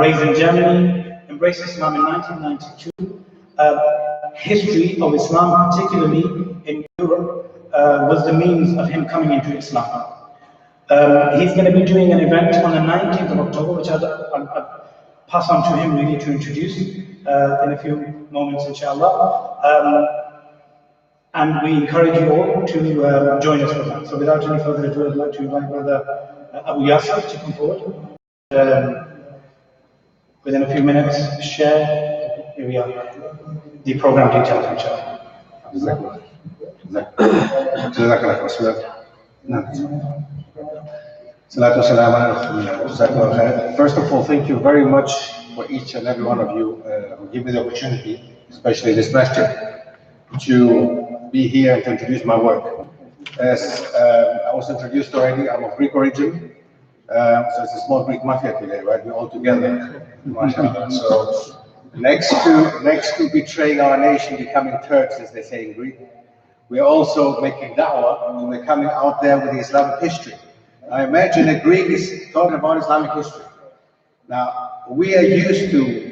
raised in Germany, embraced Islam in 1992. History of Islam, particularly in Europe, was the means of him coming into Islam. He's going to be doing an event on the 19th of October, which I'll pass on to him really to introduce in a few moments, inshallah. And we encourage you all to join us for that. So without any further ado, I'd like to invite Brother Abu Yasser to come forward. Within a few minutes, share, here we are, the program details, inshallah. First of all, thank you very much for each and every one of you who give me the opportunity, especially this masjid, to be here and to introduce my work. As I was introduced already, I'm of Greek origin, so it's a small Greek mafia today, right? We're all together, mashallah. So next to betraying our nation, becoming Turks, as they say in Greek, we're also making da'wah, and we're coming out there with the Islamic history. I imagine a Greek is talking about Islamic history. Now, we are used to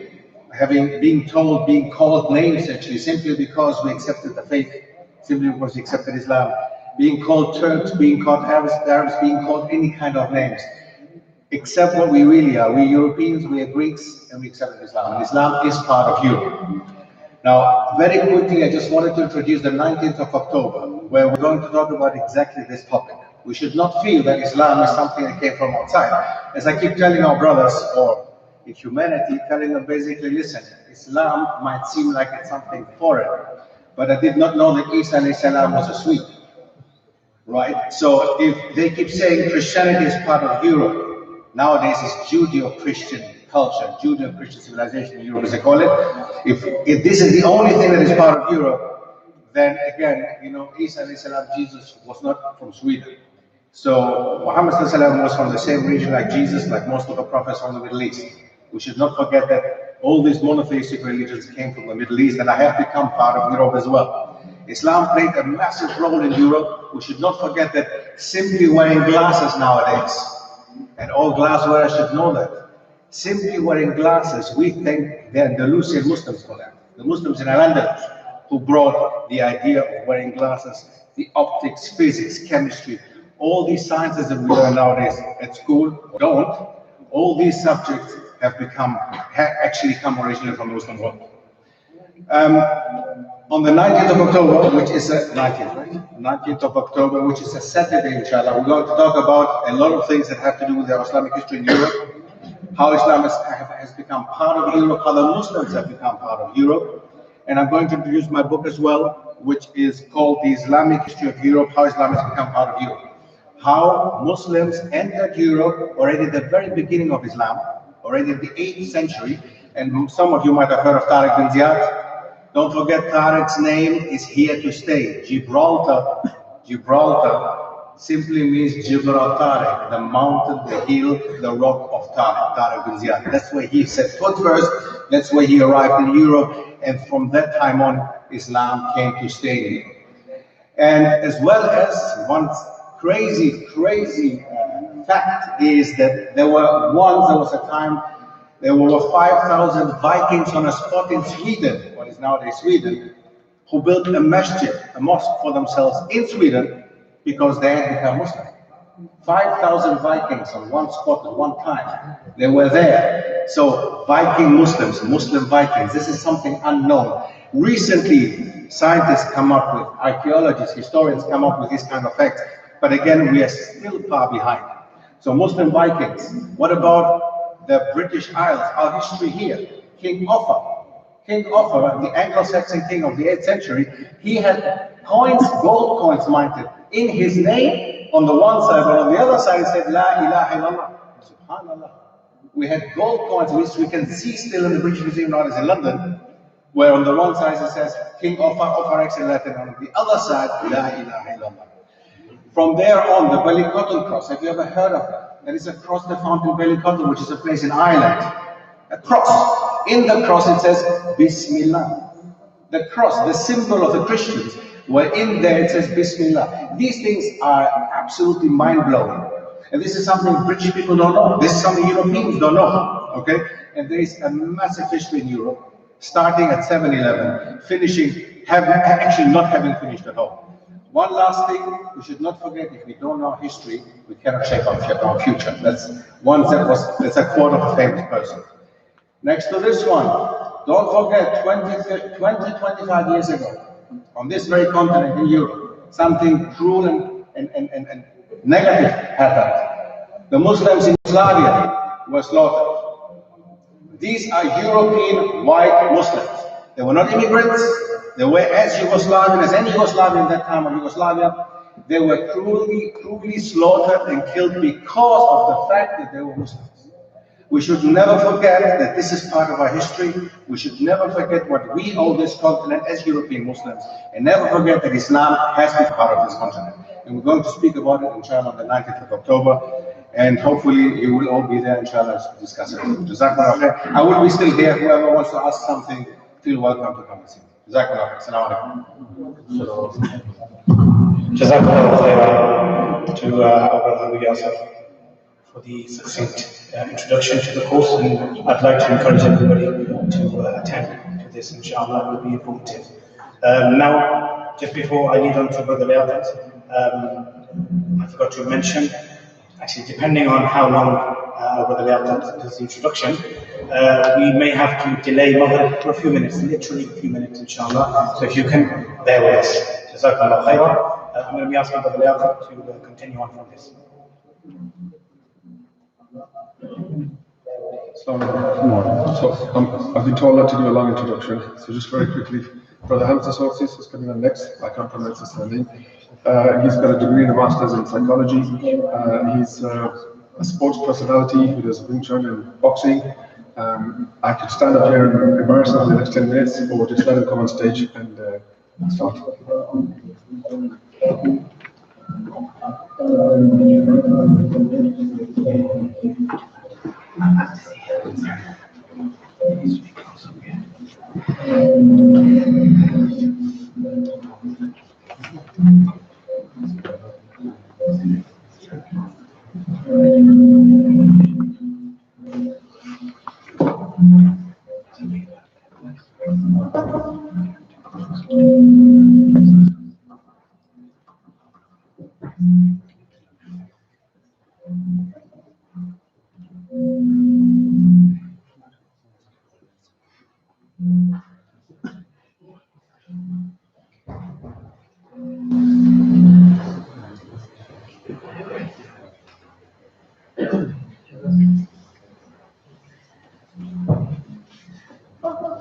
being called names actually, simply because we accepted the faith, simply because we accepted Islam. Being called Turks, being called Arabs, being called any kind of names. Except what we really are. We're Europeans, we are Greeks, and we accepted Islam. And Islam is part of Europe. Now, very quickly, I just wanted to introduce the 19th of October, where we're going to talk about exactly this topic. We should not feel that Islam is something that came from outside. As I keep telling our brothers, or in humanity, telling them basically, listen, Islam might seem like it's something foreign, but I did not know that Isa was a Swede, right? So if they keep saying Christianity is part of Europe, nowadays it's Judeo-Christian culture, Judeo-Christian civilization in Europe, as they call it. If this is the only thing that is part of Europe, then again, you know, Isa, Jesus was not from Sweden. So Muhammad was from the same region like Jesus, like most of the prophets from the Middle East. We should not forget that all these monotheistic religions came from the Middle East and have become part of Europe as well. Islam played a massive role in Europe. We should not forget that simply wearing glasses nowadays, and all glass wearers should know that, simply wearing glasses, we think they're Andalusian Muslims for that. The Muslims in Al-Andalus who brought the idea of wearing glasses, the optics, physics, chemistry, all these sciences that we learn nowadays at school, don't. All these subjects have actually come originally from the Muslim world. On the 19th of October, which is a 19th of October, which is a Saturday, inshallah, we're going to talk about a lot of things that have to do with our Islamic history in Europe, how Islam has become part of Europe, how the Muslims have become part of Europe. And I'm going to introduce my book as well, which is called The Islamic History of Europe, How Islam has Become Part of Europe. How Muslims entered Europe already at the very beginning of Islam, already in the 8th century. And some of you might have heard of Tariq bin Ziyad. Don't forget, Tariq's name is here to stay. Gibraltar simply means Gibraltar, the mountain, the hill, the rock of Tariq bin Ziyad. That's where he set foot first. That's where he arrived in Europe. And from that time on, Islam came to stay. And as well as one crazy fact is that there was a time, there were 5,000 Vikings on a spot in Sweden, what is nowadays Sweden, who built a masjid, a mosque for themselves in Sweden because they had become Muslim. 5,000 Vikings on one spot at one time. They were there. So Viking Muslims, Muslim Vikings, this is something unknown. Recently, scientists come up with, archaeologists, historians come up with this kind of facts. But again, we are still far behind. So Muslim Vikings, what about the British Isles, our history here? King Offa, the Anglo-Saxon king of the 8th century, he had coins, gold coins minted in his name on the one side, but on the other side it said, La ilaha illallah, subhanallah. We had gold coins, which we can see still in the British Museum nowadays in London, where on the one side it says, King Offa X in Latin, and on the other side, La ilaha illallah. From there on, the Ballycotton cross, have you ever heard of that? There is a cross they found in Ballycotton, which is a place in Ireland. A cross. In the cross it says, Bismillah. The cross, the symbol of the Christians, where in there it says Bismillah. These things are absolutely mind-blowing. And this is something British people don't know. This is something Europeans don't know, okay? And there is a massive history in Europe, starting at 7-Eleven, finishing, actually not having finished at all. One last thing, we should not forget, if we don't know history, we cannot shape our future. That's a quote of a famous person. Next to this one, don't forget 25 years ago, on this very continent in Europe, something cruel and negative happened. The Muslims in Yugoslavia were slaughtered. These are European white Muslims. They were not immigrants. They were as Yugoslavian as any Yugoslavian in that time of Yugoslavia. They were cruelly slaughtered and killed because of the fact that they were Muslims. We should never forget that this is part of our history. We should never forget what we owe this continent as European Muslims, and never forget that Islam has been part of this continent. And we're going to speak about it, inshallah, on the 19th of October. And hopefully you will all be there, inshallah, to discuss it. Jazakallah khair. I will be still here. Whoever wants to ask something, feel welcome to come and see me. Jazakallah khair. Assalamu alaikum. Jazakallah khair to our brother Abu Yasir for the succinct introduction to the course, and I'd like to encourage everybody to attend to this, inshallah. It will be informative. Now, just before I lead on to Brother Liaqat, I forgot to mention, actually depending on how long Brother Liaqat does the introduction, we may have to delay Maghrib for a few minutes, literally a few minutes, inshallah. So if you can bear with us. Jazakallah khairah. I'm going to be asking Brother Liaqat to continue on from this. So I've been told not to do a long introduction, so just very quickly, Brother Hamza Sources is coming on next. I can't pronounce his name. He's got a degree and a master's in psychology. He's a sports personality who does Wing Chun and boxing. I could stand up here and embarrass him in the next 10 minutes, or just let him come on stage and start.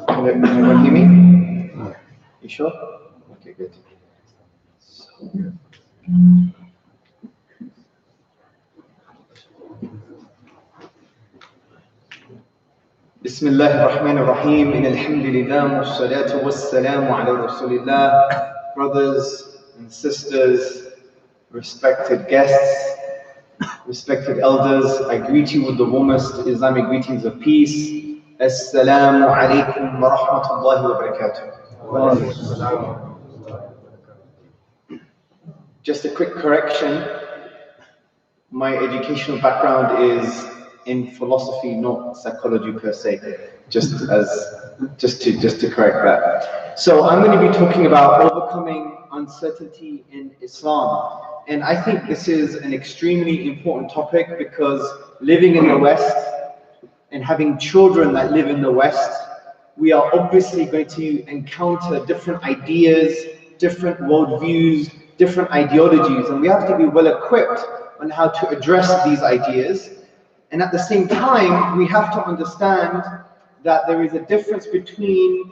Can everyone hear me? You sure? Okay, good. بسم الله الرحمن الرحيم إن الحمد لله والصلاة والسلام على رسول الله. Brothers and sisters, respected guests, respected elders, I greet you with the warmest Islamic greetings of peace. Assalamu alaikum wa rahmatullahi wa barakatuh. Just a quick correction. My educational background is in philosophy, not psychology per se. Just to correct that. So I'm going to be talking about overcoming uncertainty in Islam. And I think this is an extremely important topic because living in the West and having children that live in the West, we are obviously going to encounter different ideas, different worldviews, different ideologies, and we have to be well equipped on how to address these ideas. And at the same time, we have to understand that there is a difference between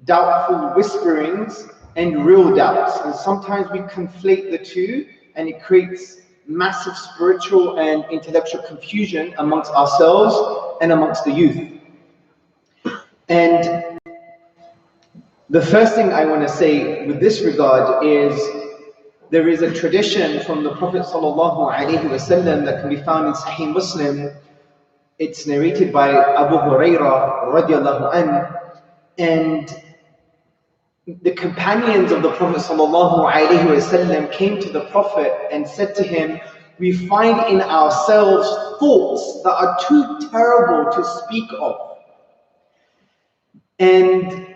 doubtful whisperings and real doubts. And sometimes we conflate the two, and it creates massive spiritual and intellectual confusion amongst ourselves and amongst the youth. And the first thing I want to say with this regard is there is a tradition from the Prophet ﷺ that can be found in Sahih Muslim. It's narrated by Abu Hurairah radiallahu anhu, and the companions of the Prophet ﷺ came to the Prophet and said to him, we find in ourselves thoughts that are too terrible to speak of. And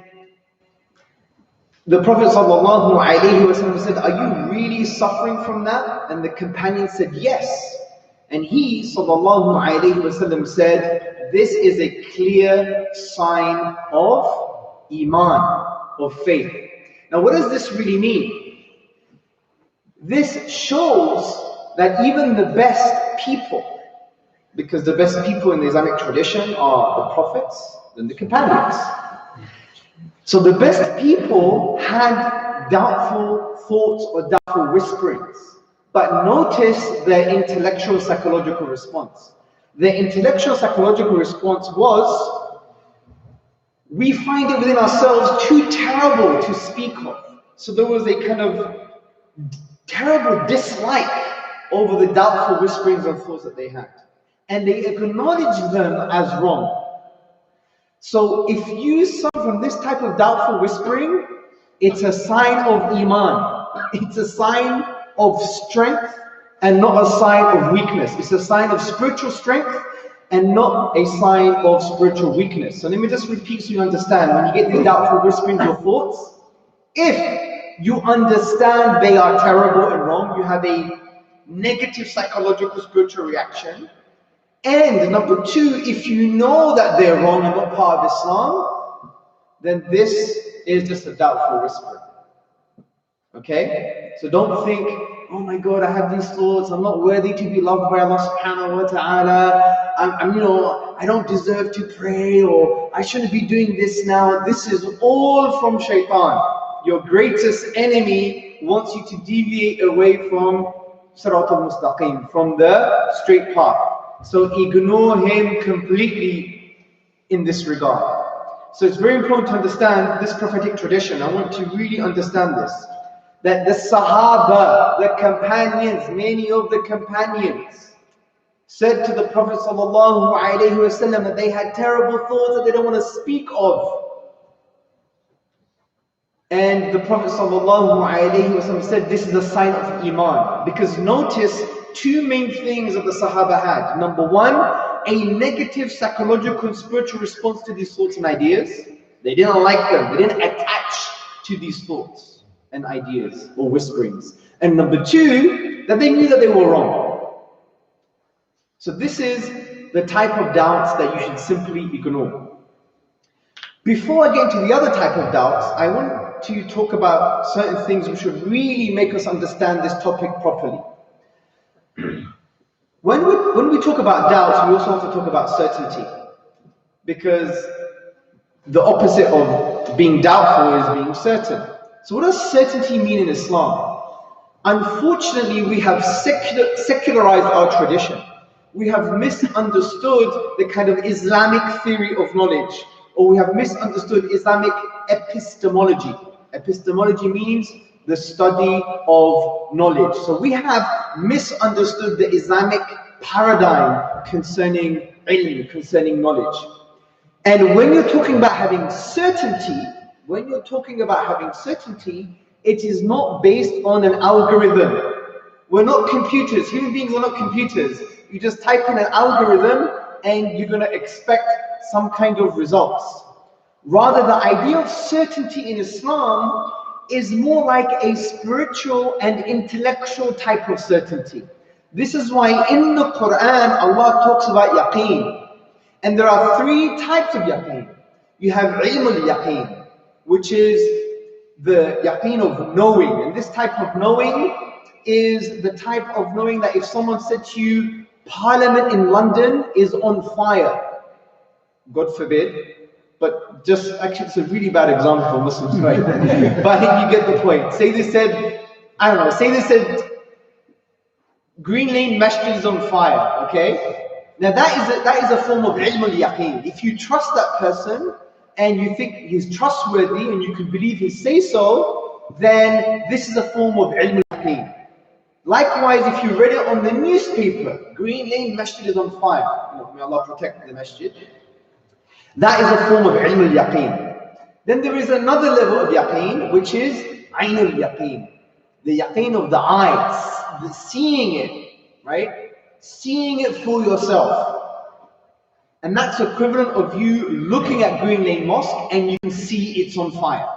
the Prophet ﷺ said, are you really suffering from that? And the companion said, yes. And he ﷺ said, this is a clear sign of iman, of faith. Now what does this really mean? This shows that even the best people, because the best people in the Islamic tradition are the prophets and the companions. So the best people had doubtful thoughts or doubtful whisperings. But notice their intellectual psychological response. Their intellectual psychological response was, we find it within ourselves too terrible to speak of. So there was a kind of terrible dislike over the doubtful whisperings and thoughts that they had. And they acknowledged them as wrong. So if you suffer from this type of doubtful whispering, it's a sign of iman. It's a sign of strength and not a sign of weakness. It's a sign of spiritual strength and not a sign of spiritual weakness. So let me just repeat so you understand. When you get these doubtful whisperings or thoughts, if you understand they are terrible and wrong, you have a negative psychological spiritual reaction. And number two, if you know that they're wrong and not part of Islam, then this is just a doubtful whisper. Okay? So don't think, oh my God, I have these thoughts, I'm not worthy to be loved by Allah subhanahu wa ta'ala, I don't deserve to pray, or I shouldn't be doing this now. This is all from shaitan. Your greatest enemy wants you to deviate away from Sirat al-Mustaqim, from the straight path. So ignore him completely in this regard. So it's very important to understand this prophetic tradition. I want to really understand this. That the Sahaba, the companions, many of the companions said to the Prophet ﷺ that they had terrible thoughts that they don't want to speak of. And the Prophet ﷺ said this is a sign of iman. Because notice two main things that the Sahaba had. Number one, a negative psychological and spiritual response to these thoughts and ideas. They didn't like them. They didn't attach to these thoughts and ideas or whisperings. And number two, that they knew that they were wrong. So this is the type of doubts that you should simply ignore. Before I get into the other type of doubts, I want to talk about certain things which would really make us understand this topic properly. When we talk about doubts, we also have to talk about certainty. Because the opposite of being doubtful is being certain. So what does certainty mean in Islam? Unfortunately, we have secularized our tradition. We have misunderstood the kind of Islamic theory of knowledge, or we have misunderstood Islamic epistemology. Epistemology means the study of knowledge. So we have misunderstood the Islamic paradigm concerning ilm, concerning knowledge. And when you're talking about having certainty, it is not based on an algorithm. We're not computers. Human beings are not computers. You just type in an algorithm and you're going to expect some kind of results. Rather, the idea of certainty in Islam is more like a spiritual and intellectual type of certainty. This is why in the Quran, Allah talks about yaqeen. And there are three types of yaqeen. You have ilm al-yaqeen, which is the yaqeen of knowing. And this type of knowing is the type of knowing that if someone said to you, Parliament in London is on fire, God forbid, but just actually it's a really bad example for Muslims, right? But I think you get the point. Say they said, Green Lane Masjid is on fire, okay? Now that is a form of ilm al-yaqeen. If you trust that person and you think he's trustworthy and you can believe his say-so, then this is a form of ilm al-yaqeen. Likewise, if you read it on the newspaper, Green Lane Masjid is on fire, may Allah protect the masjid, that is a form of ilm al-yaqeen. Then there is another level of yaqeen, which is ayn al-yaqeen, the yaqeen of the eyes, the seeing it. right? Seeing it for yourself. And that's equivalent of you looking at Green Lane Mosque and you can see it's on fire.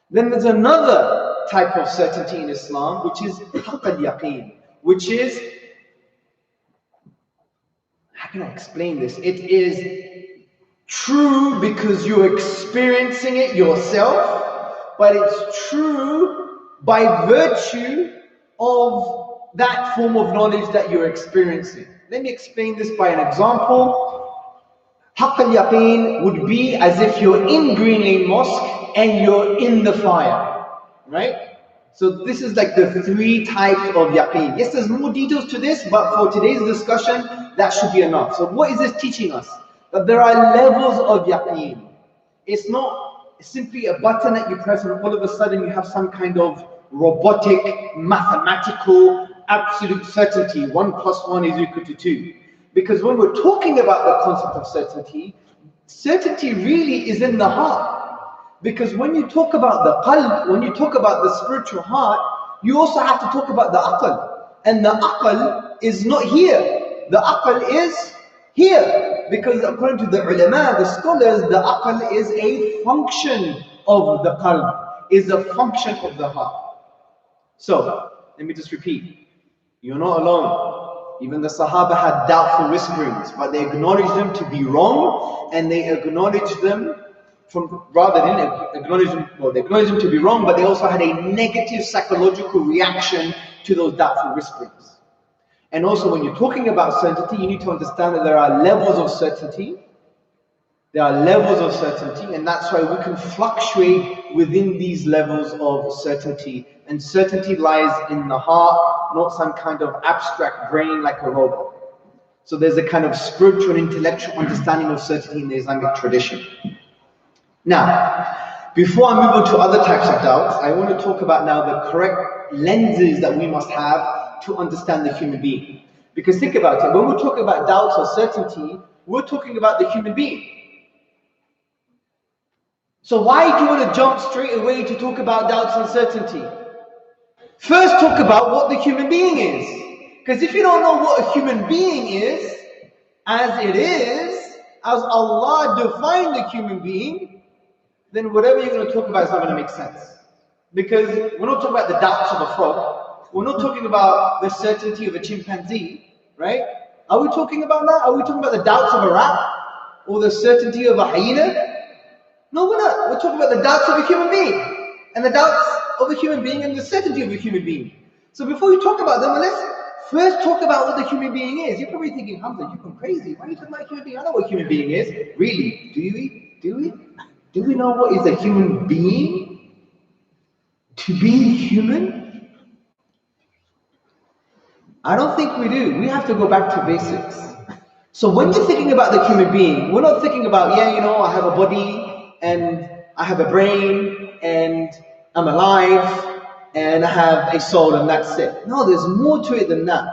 Then there's another type of certainty in Islam, which is haqq al-yaqeen, which is, how can I explain this? It is true because you're experiencing it yourself, but it's true by virtue of that form of knowledge that you're experiencing. Let me explain this by an example. Haqq al-yaqeen would be as if you're in Green Lane Mosque and you're in the fire, right? So this is like the three types of yaqeen. Yes, there's more details to this, but for today's discussion, that should be enough. So what is this teaching us? That there are levels of yaqeen. It's not simply a button that you press and all of a sudden you have some kind of robotic, mathematical, absolute certainty. 1 + 1 is equal to 2. Because when we're talking about the concept of certainty, certainty really is in the heart. Because when you talk about the qalb, when you talk about the spiritual heart, you also have to talk about the aql. And the aql is not here. The aql is here. Because according to the ulama, the scholars, the aql is a function of the qalb, is a function of the heart. So, let me just repeat. You're not alone. Even the Sahaba had doubtful whisperings, but they acknowledged them to be wrong, and they acknowledged them from, rather than acknowledge them, well, they acknowledged them to be wrong, but they also had a negative psychological reaction to those doubtful whisperings. And also, when you're talking about certainty, you need to understand that there are levels of certainty. There are levels of certainty, and that's why we can fluctuate within these levels of certainty. And certainty lies in the heart, not some kind of abstract brain like a robot. So there's a kind of spiritual and intellectual understanding of certainty in the Islamic tradition. Now, before I move on to other types of doubts, I want to talk about now the correct lenses that we must have to understand the human being. Because think about it, when we're talking about doubts or certainty, we're talking about the human being. So why do you want to jump straight away to talk about doubts and certainty? First talk about what the human being is. Because if you don't know what a human being is, as it is, as Allah defined the human being, then whatever you're going to talk about is not going to make sense. Because we're not talking about the doubts of a frog. We're not talking about the certainty of a chimpanzee, right? Are we talking about that? Are we talking about the doubts of a rat? Or the certainty of a hyena? No, we're not. We're talking about the doubts of a human being. And the doubts of a human being and the certainty of a human being. So before you talk about them, let's first talk about what the human being is. You're probably thinking, Hamza, you've gone crazy. Why are you talking about a human being? I know what a human being is. Really? Do we? Do we know what is a human being? To be human? I don't think we do. We have to go back to basics. So when you're thinking about the human being, we're not thinking about, yeah, you know, I have a body and I have a brain and I'm alive and I have a soul and that's it. No, there's more to it than that.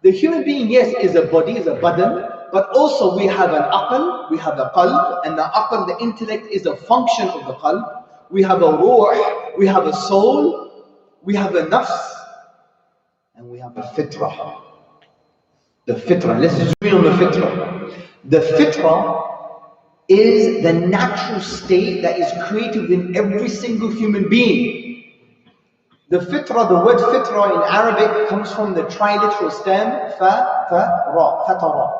The human being, yes, is a body, is a badan, but also we have an aql, we have a qalb, and the aql, the intellect, is a function of the qalb. We have a ruh, we have a soul, we have a nafs, and we have a fitrah. The fitrah, let's just read on the fitrah. The fitrah is the natural state that is created in every single human being. The fitrah, the word fitrah in Arabic comes from the triliteral stem, fa-ta-ra, fatara.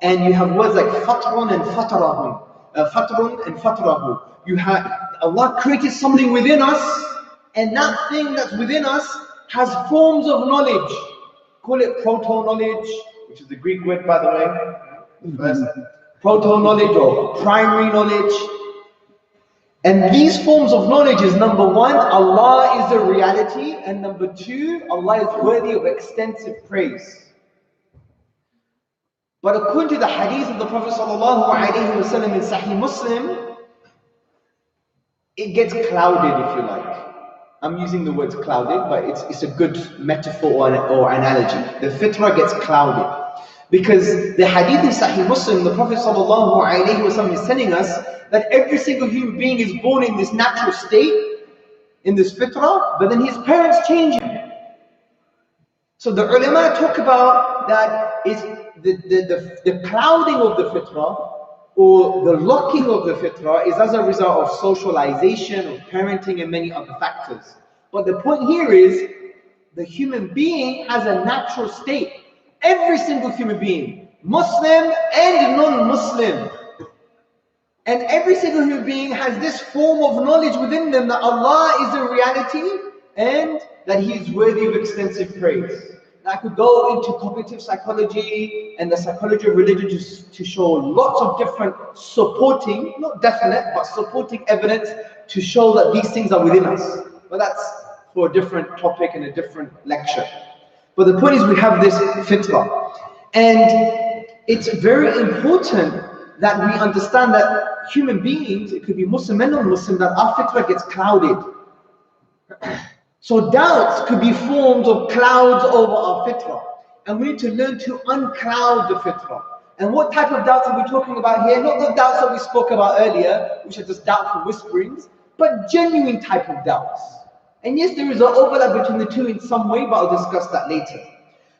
And you have words like fatrun and fatrahun, fatrun and fatrahu. You have, Allah created something within us, and that thing that's within us has forms of knowledge. Call it proto-knowledge, which is the Greek word, by the way. First, proto-knowledge or primary knowledge. And these forms of knowledge is, number one, Allah is a reality, and number two, Allah is worthy of extensive praise. But according to the hadith of the Prophet ﷺ in Sahih Muslim, it gets clouded, if you like. I'm using the words clouded, but it's a good metaphor or analogy. The fitrah gets clouded. Because the hadith in Sahih Muslim, the Prophet ﷺ is telling us that every single human being is born in this natural state, in this fitrah, but then his parents change him. So the ulama talk about that is the clouding of the fitrah, or the locking of the fitrah, is as a result of socialization, of parenting, and many other factors. But the point here is, the human being has a natural state. Every single human being, Muslim and non-Muslim, and every single human being has this form of knowledge within them that Allah is a reality and that He is worthy of extensive praise. Now, I could go into cognitive psychology and the psychology of religion to show lots of different supporting, not definite, but supporting evidence to show that these things are within us. But that's for a different topic and a different lecture. But the point is, we have this fitrah. And it's very important that we understand that human beings, it could be Muslim and non-Muslim, that our fitrah gets clouded. So doubts could be formed of clouds over our fitrah. And we need to learn to uncloud the fitrah. And what type of doubts are we talking about here? Not the doubts that we spoke about earlier, which are just doubtful whisperings, but genuine type of doubts. And yes, there is an overlap between the two in some way, but I'll discuss that later.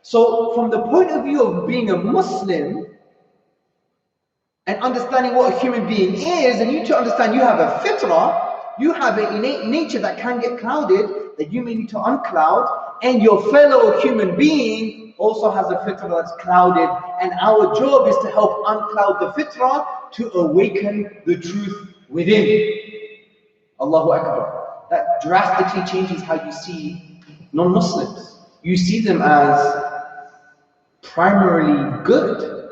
So from the point of view of being a Muslim, and understanding what a human being is, and you need to understand you have a fitrah, you have an innate nature that can get clouded, that you may need to uncloud, and your fellow human being also has a fitrah that's clouded, and our job is to help uncloud the fitrah to awaken the truth within. Allahu Akbar. That drastically changes how you see non-Muslims. You see them as primarily good,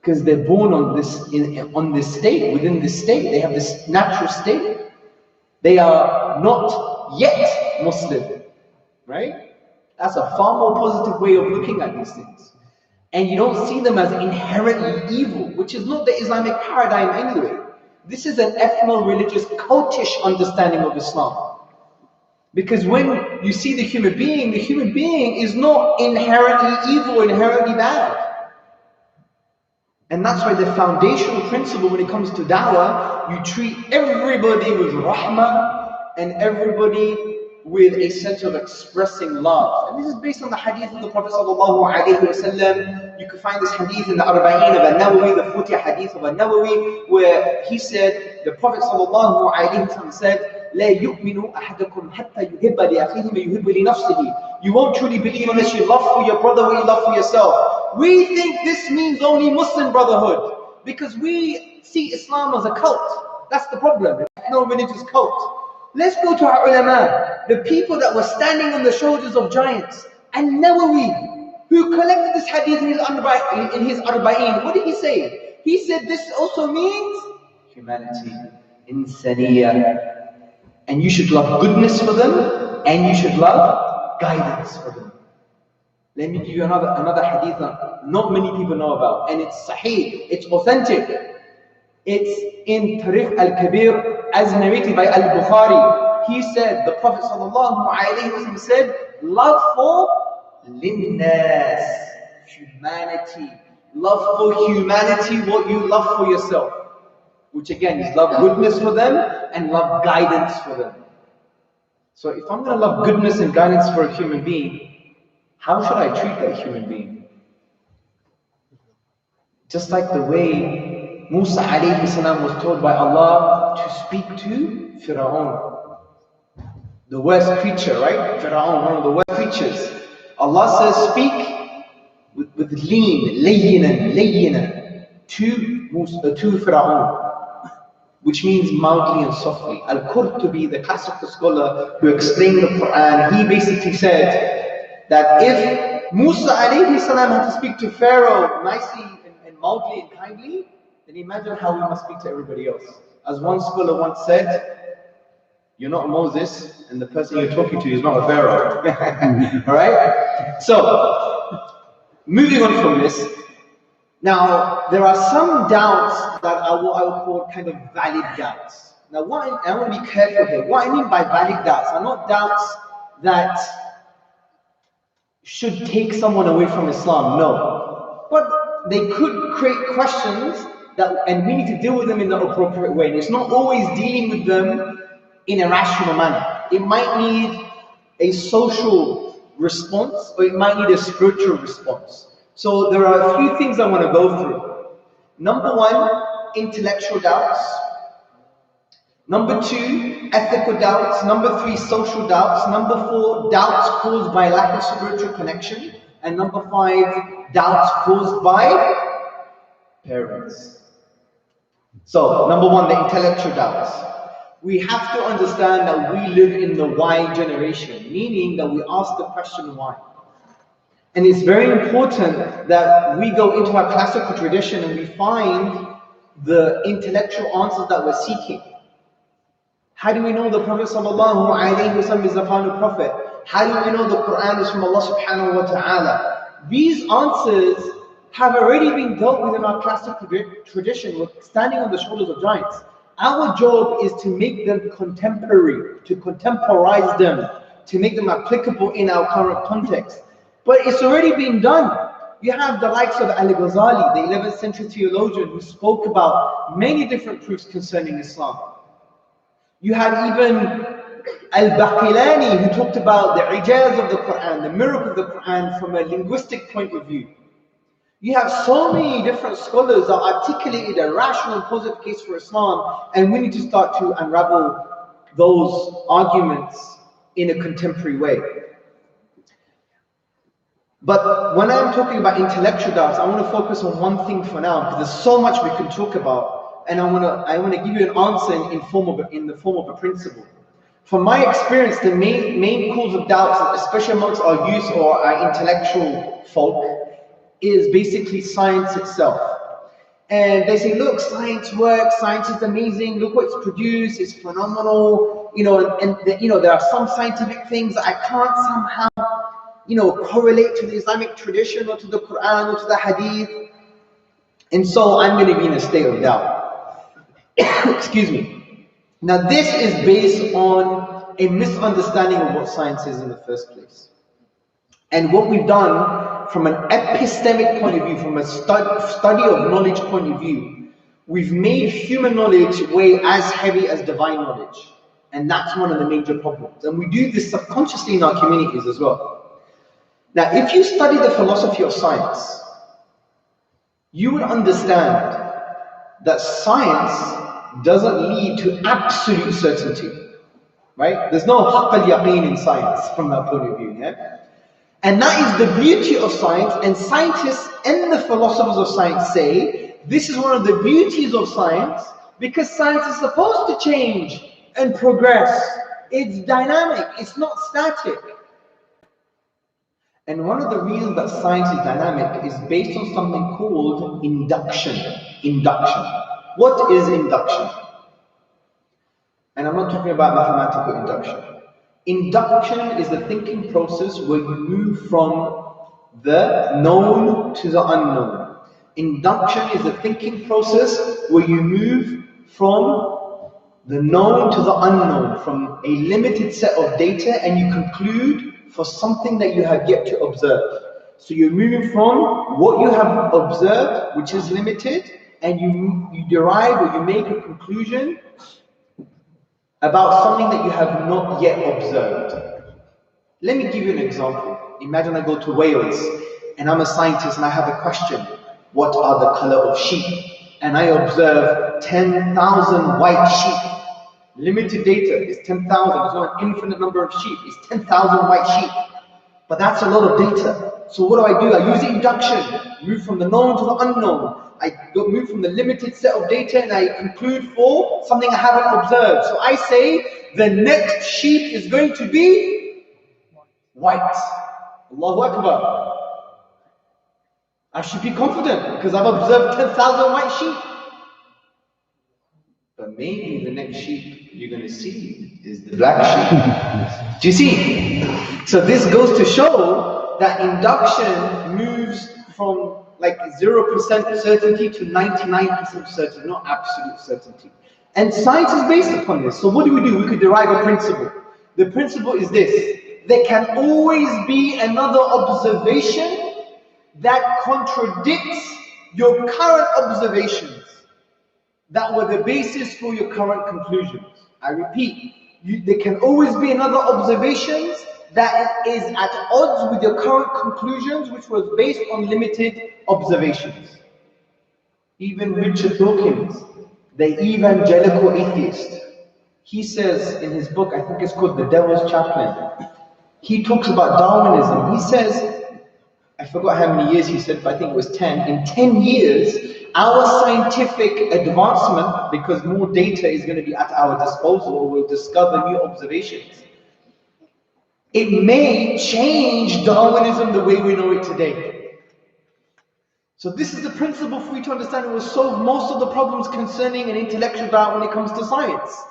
because they're born on this state, within this state. They have this natural state. They are not yet Muslim, right? That's a far more positive way of looking at these things. And you don't see them as inherently evil, which is not the Islamic paradigm anyway. This is an ethno-religious, cultish understanding of Islam. Because when you see the human being is not inherently evil, inherently bad. And that's why the foundational principle when it comes to da'wah, you treat everybody with rahmah and everybody with a sense of expressing love. And this is based on the hadith of the Prophet ﷺ. You can find this hadith in the Arba'in of An-Nawawi, the 40 hadith of An-Nawawi, where he said, the Prophet ﷺ said, لا يؤمن أحدكم حتى يحب لأخيه ما يحب لنفسه. You won't truly believe unless you love for your brother what you love for yourself. We think this means only Muslim brotherhood, because we see Islam as a cult. That's the problem. It's no religious cult. Let's go to our ulama, the people that were standing on the shoulders of giants. And Nawawi, who collected this hadith in his Arba'in, what did he say? He said this also means humanity, insaniya. And you should love goodness for them, and you should love guidance for them. Let me give you another hadith that not many people know about, and it's sahih, it's authentic. It's in Tariq al-Kabir, as narrated by al-Bukhari. He said, the Prophet ﷺ said, love for linnas, humanity. Love for humanity what you love for yourself. Which again is love goodness for them and love guidance for them. So if I'm going to love goodness and guidance for a human being, how should I treat that human being? Just like the way Musa alayhi salam was told by Allah to speak to Fir'aun, the worst creature, right? Fir'aun, one of the worst creatures. Allah says, speak with lean, layyinan, to Fir'aun, which means mildly and softly. Al-Qurtubi, the classical scholar who explained the Quran, he basically said that if Musa alayhi salam had to speak to Pharaoh nicely and mildly and kindly, then imagine how we must speak to everybody else. As one scholar once said, you're not Moses, and the person you're talking to is not a Pharaoh. Alright? So, moving on from this, now, there are some doubts that are what I would call kind of valid doubts. Now, I want to be careful here. What I mean by valid doubts are not doubts that should take someone away from Islam, no. But they could create questions and we need to deal with them in the appropriate way. And it's not always dealing with them in a rational manner. It might need a social response, or it might need a spiritual response. So there are a few things I want to go through. Number one, intellectual doubts. Number two, ethical doubts. Number three, social doubts. Number four, doubts caused by lack of spiritual connection. And number five, doubts caused by parents. So, number one, the intellectual doubts. We have to understand that we live in the why generation, meaning that we ask the question why. And it's very important that we go into our classical tradition and we find the intellectual answers that we're seeking. How do we know the Prophet ﷺ is the final prophet? How do we know the Quran is from Allah subhanahu wa ta'ala? These answers have already been dealt with in our classical tradition. We're standing on the shoulders of giants. Our job is to make them contemporary, to contemporize them, to make them applicable in our current context. But it's already been done. You have the likes of Al-Ghazali, the 11th century theologian, who spoke about many different proofs concerning Islam. You had even Al-Baqilani, who talked about the ijaz of the Quran, the miracle of the Quran from a linguistic point of view. You have so many different scholars that articulated a rational positive case for Islam, and we need to start to unravel those arguments in a contemporary way. But when I'm talking about intellectual doubts, I want to focus on one thing for now, because there's so much we can talk about, and I want to give you an answer in the form of a principle. From my experience, the main cause of doubts, especially amongst our youth or our intellectual folk, is basically science itself. And they say, look, science works, science is amazing, look what it's produced, it's phenomenal, there are some scientific things that I can't somehow, correlate to the Islamic tradition or to the Quran or to the Hadith. And so I'm going to be in a state of doubt. Excuse me. Now this is based on a misunderstanding of what science is in the first place. And what we've done from an epistemic point of view, from a study of knowledge point of view, we've made human knowledge weigh as heavy as divine knowledge. And that's one of the major problems. And we do this subconsciously in our communities as well. Now, if you study the philosophy of science, you would understand that science doesn't lead to absolute certainty, right? There's no haqq al-yaqeen in science from that point of view, yeah? And that is the beauty of science, and scientists and the philosophers of science say this is one of the beauties of science, because science is supposed to change and progress. It's dynamic, it's not static. And one of the reasons that science is dynamic is based on something called induction. Induction. What is induction? And I'm not talking about mathematical induction. Induction is the thinking process where you move from the known to the unknown. Induction is the thinking process where you move from the known to the unknown, from a limited set of data, and you conclude for something that you have yet to observe. So you're moving from what you have observed, which is limited, and you derive or you make a conclusion about something that you have not yet observed. Let me give you an example. Imagine I go to Wales and I'm a scientist and I have a question. What are the color of sheep? And I observe 10,000 white sheep. Limited data is 10,000. It's not an infinite number of sheep. It's 10,000 white sheep. But that's a lot of data. So what do? I use induction. Move from the known to the unknown. I move from the limited set of data and I conclude for something I haven't observed. So I say the next sheep is going to be white. Allahu Akbar. I should be confident because I've observed 10,000 white sheep. But maybe the next sheep you're going to see is the black sheep. Do you see? So this goes to show that induction moves from like 0% certainty to 99% certainty, not absolute certainty. And science is based upon this. So what do? We could derive a principle. The principle is this: there can always be another observation that contradicts your current observations that were the basis for your current conclusions. I repeat, there can always be another observations that is at odds with your current conclusions, which was based on limited observations. Even Richard Dawkins, the evangelical atheist, he says in his book, I think it's called The Devil's Chaplain, he talks about Darwinism. He says, I forgot how many years he said, but I think it was 10. In 10 years, our scientific advancement, because more data is going to be at our disposal, we'll discover new observations. It may change Darwinism the way we know it today. So this is the principle for you to understand. It will solve most of the problems concerning an intellectual doubt when it comes to science.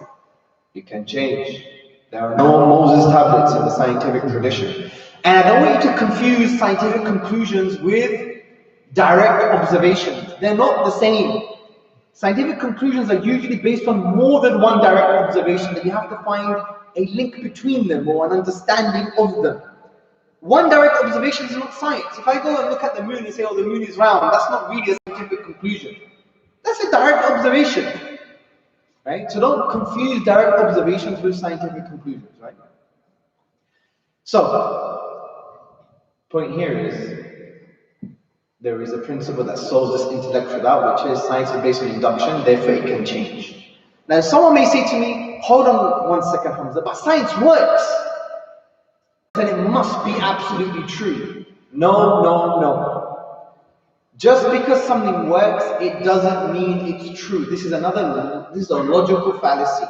It can change. There are no Moses tablets in the scientific tradition. And I don't want you to confuse scientific conclusions with direct observations. They're not the same. Scientific conclusions are usually based on more than one direct observation, that you have to find a link between them or an understanding of them. One direct observation is not science. If I go and look at the moon and say, oh, the moon is round, that's not really a scientific conclusion. That's a direct observation. Right? So don't confuse direct observations with scientific conclusions, right? So, point here is, there is a principle that solves this intellectual doubt, which is science is based on induction, therefore it can change. Now, someone may say to me, hold on 1 second, Hamza, but science works. Then it must be absolutely true. No, no, no. Just because something works, it doesn't mean it's true. This is a logical fallacy.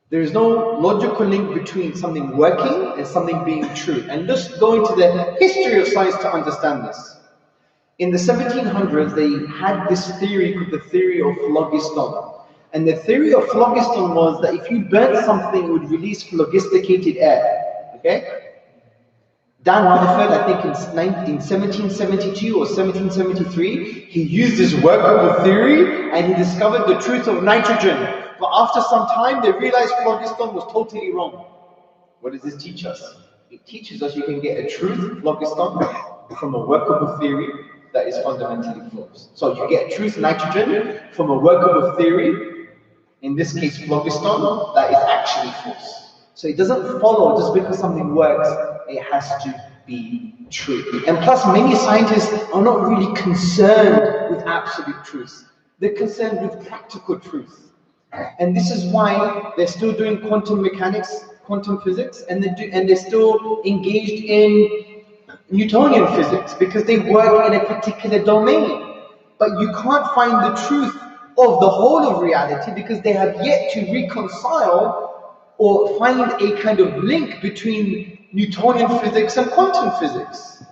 There is no logical link between something working and something being true. And just go into the history of science to understand this. In the 1700s, they had this theory called the theory of phlogiston. And the theory of phlogiston was that if you burnt something, it would release phlogisticated air. Okay? Dan Rutherford, I think in 1772 or 1773, he used this workable theory and he discovered the truth of nitrogen. But after some time, they realized phlogiston was totally wrong. What does this teach us? It teaches us you can get a truth phlogiston from a workable theory that is fundamentally false. So you get truth nitrogen from a workable theory, in this case phlogiston, that is actually false. So it doesn't follow just because something works, it has to be true. And plus, many scientists are not really concerned with absolute truth. They're concerned with practical truth. And this is why they're still doing quantum mechanics, quantum physics, and they're still engaged in Newtonian physics because they work in a particular domain. But you can't find the truth of the whole of reality because they have yet to reconcile or find a kind of link between Newtonian physics and quantum physics.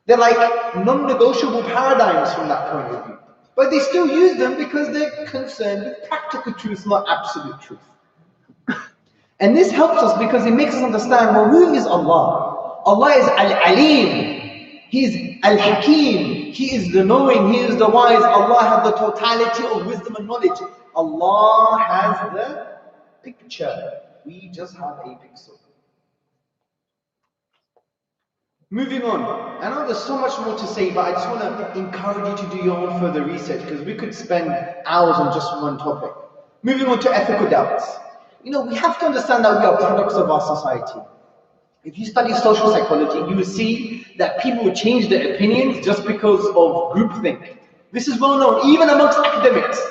They're like non-negotiable paradigms from that point of view. But they still use them because they're concerned with practical truth, not absolute truth. And this helps us because it makes us understand, well, who is Allah? Allah is Al-Alim. He is Al-Hakim. He is the knowing. He is the wise. Allah has the totality of wisdom and knowledge. Allah has the picture. We just have a pixel. Moving on. I know there's so much more to say, but I just want to encourage you to do your own further research because we could spend hours on just one topic. Moving on to ethical doubts. You know, we have to understand that we are products of our society. If you study social psychology, you will see that people will change their opinions just because of groupthink. This is well known, even amongst academics.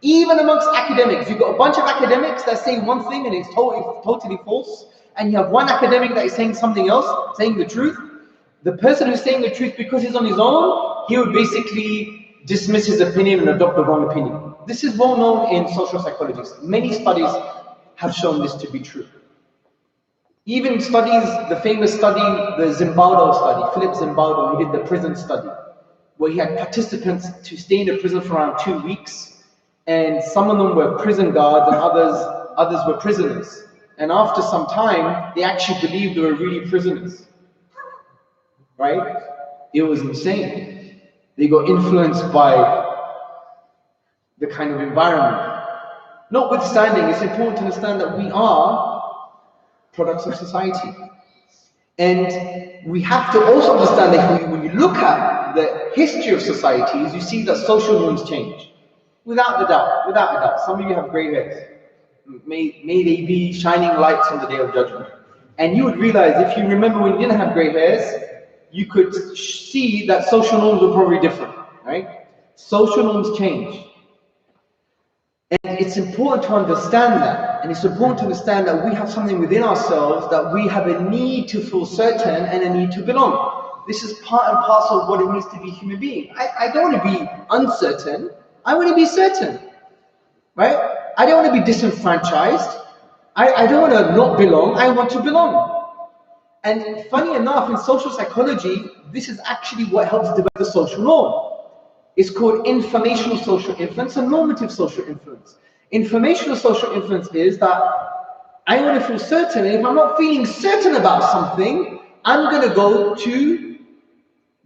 Even amongst academics, you've got a bunch of academics that say one thing and it's totally false, and you have one academic that is saying something else, saying the truth. The person who's saying the truth because he's on his own, he would basically dismiss his opinion and adopt the wrong opinion. This is well known in social psychology. Many studies have shown this to be true. Even studies, the famous study, the Zimbardo study, Philip Zimbardo, he did the prison study, where he had participants to stay in a prison for around 2 weeks, and some of them were prison guards and others were prisoners. And after some time, they actually believed they were really prisoners. Right? It was insane. They got influenced by the kind of environment. Notwithstanding, it's important to understand that we are products of society. And we have to also understand that when you look at the history of societies, you see that social norms change. Without a doubt. Some of you have grey hairs. May they be shining lights on the Day of Judgment. And you would realize, if you remember when you didn't have grey hairs, you could see that social norms were probably different, right? Social norms change. And it's important to understand that. And it's important to understand that we have something within ourselves, that we have a need to feel certain and a need to belong. This is part and parcel of what it means to be a human being. I don't want to be uncertain. I want to be certain, right? I don't want to be disenfranchised. I don't want to not belong. I want to belong. And funny enough, in social psychology, this is actually what helps develop the social norm. It's called informational social influence and normative social influence. Informational social influence is that I want to feel certain, and if I'm not feeling certain about something, I'm going to go to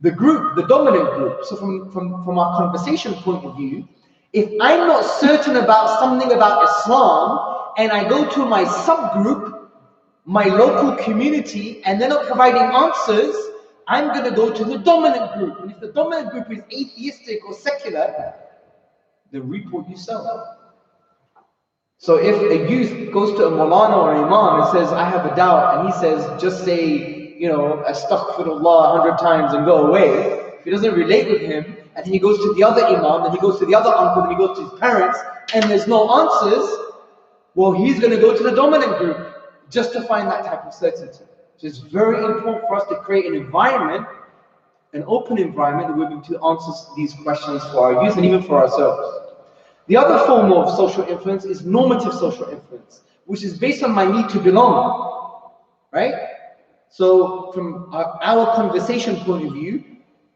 the group, the dominant group. So from our conversation point of view, if I'm not certain about something about Islam, and I go to my subgroup, my local community, and they're not providing answers, I'm going to go to the dominant group. And if the dominant group is atheistic or secular, then reap what you sow. So if a youth goes to a Maulana or an Imam and says, I have a doubt, and he says, just say, astaghfirullah 100 times and go away, if he doesn't relate with him, and then he goes to the other Imam, then he goes to the other uncle, then he goes to his parents, and there's no answers, well, he's going to go to the dominant group just to find that type of certainty. So it's very important for us to create an environment, an open environment, that we're able to answer these questions for our youth and even for ourselves. The other form of social influence is normative social influence, which is based on my need to belong, right? So from our conversation point of view,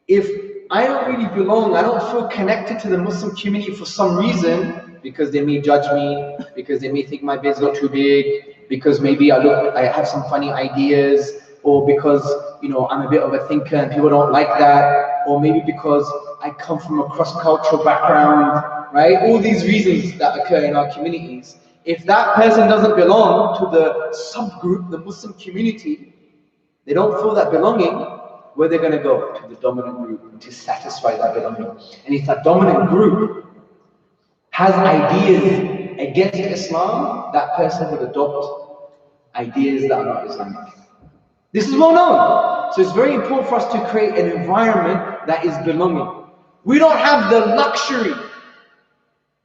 if I don't really belong, I don't feel connected to the Muslim community for some reason, because they may judge me, because they may think my beard's got too big, because maybe I have some funny ideas, or because I'm a bit of a thinker and people don't like that, or maybe because I come from a cross-cultural background, right? All these reasons that occur in our communities. If that person doesn't belong to the subgroup, the Muslim community, they don't feel that belonging, where they're going to go? To the dominant group to satisfy that belonging. And if that dominant group has ideas against Islam, that person would adopt ideas that are not Islamic. This is well known. So it's very important for us to create an environment that is belonging. We don't have the luxury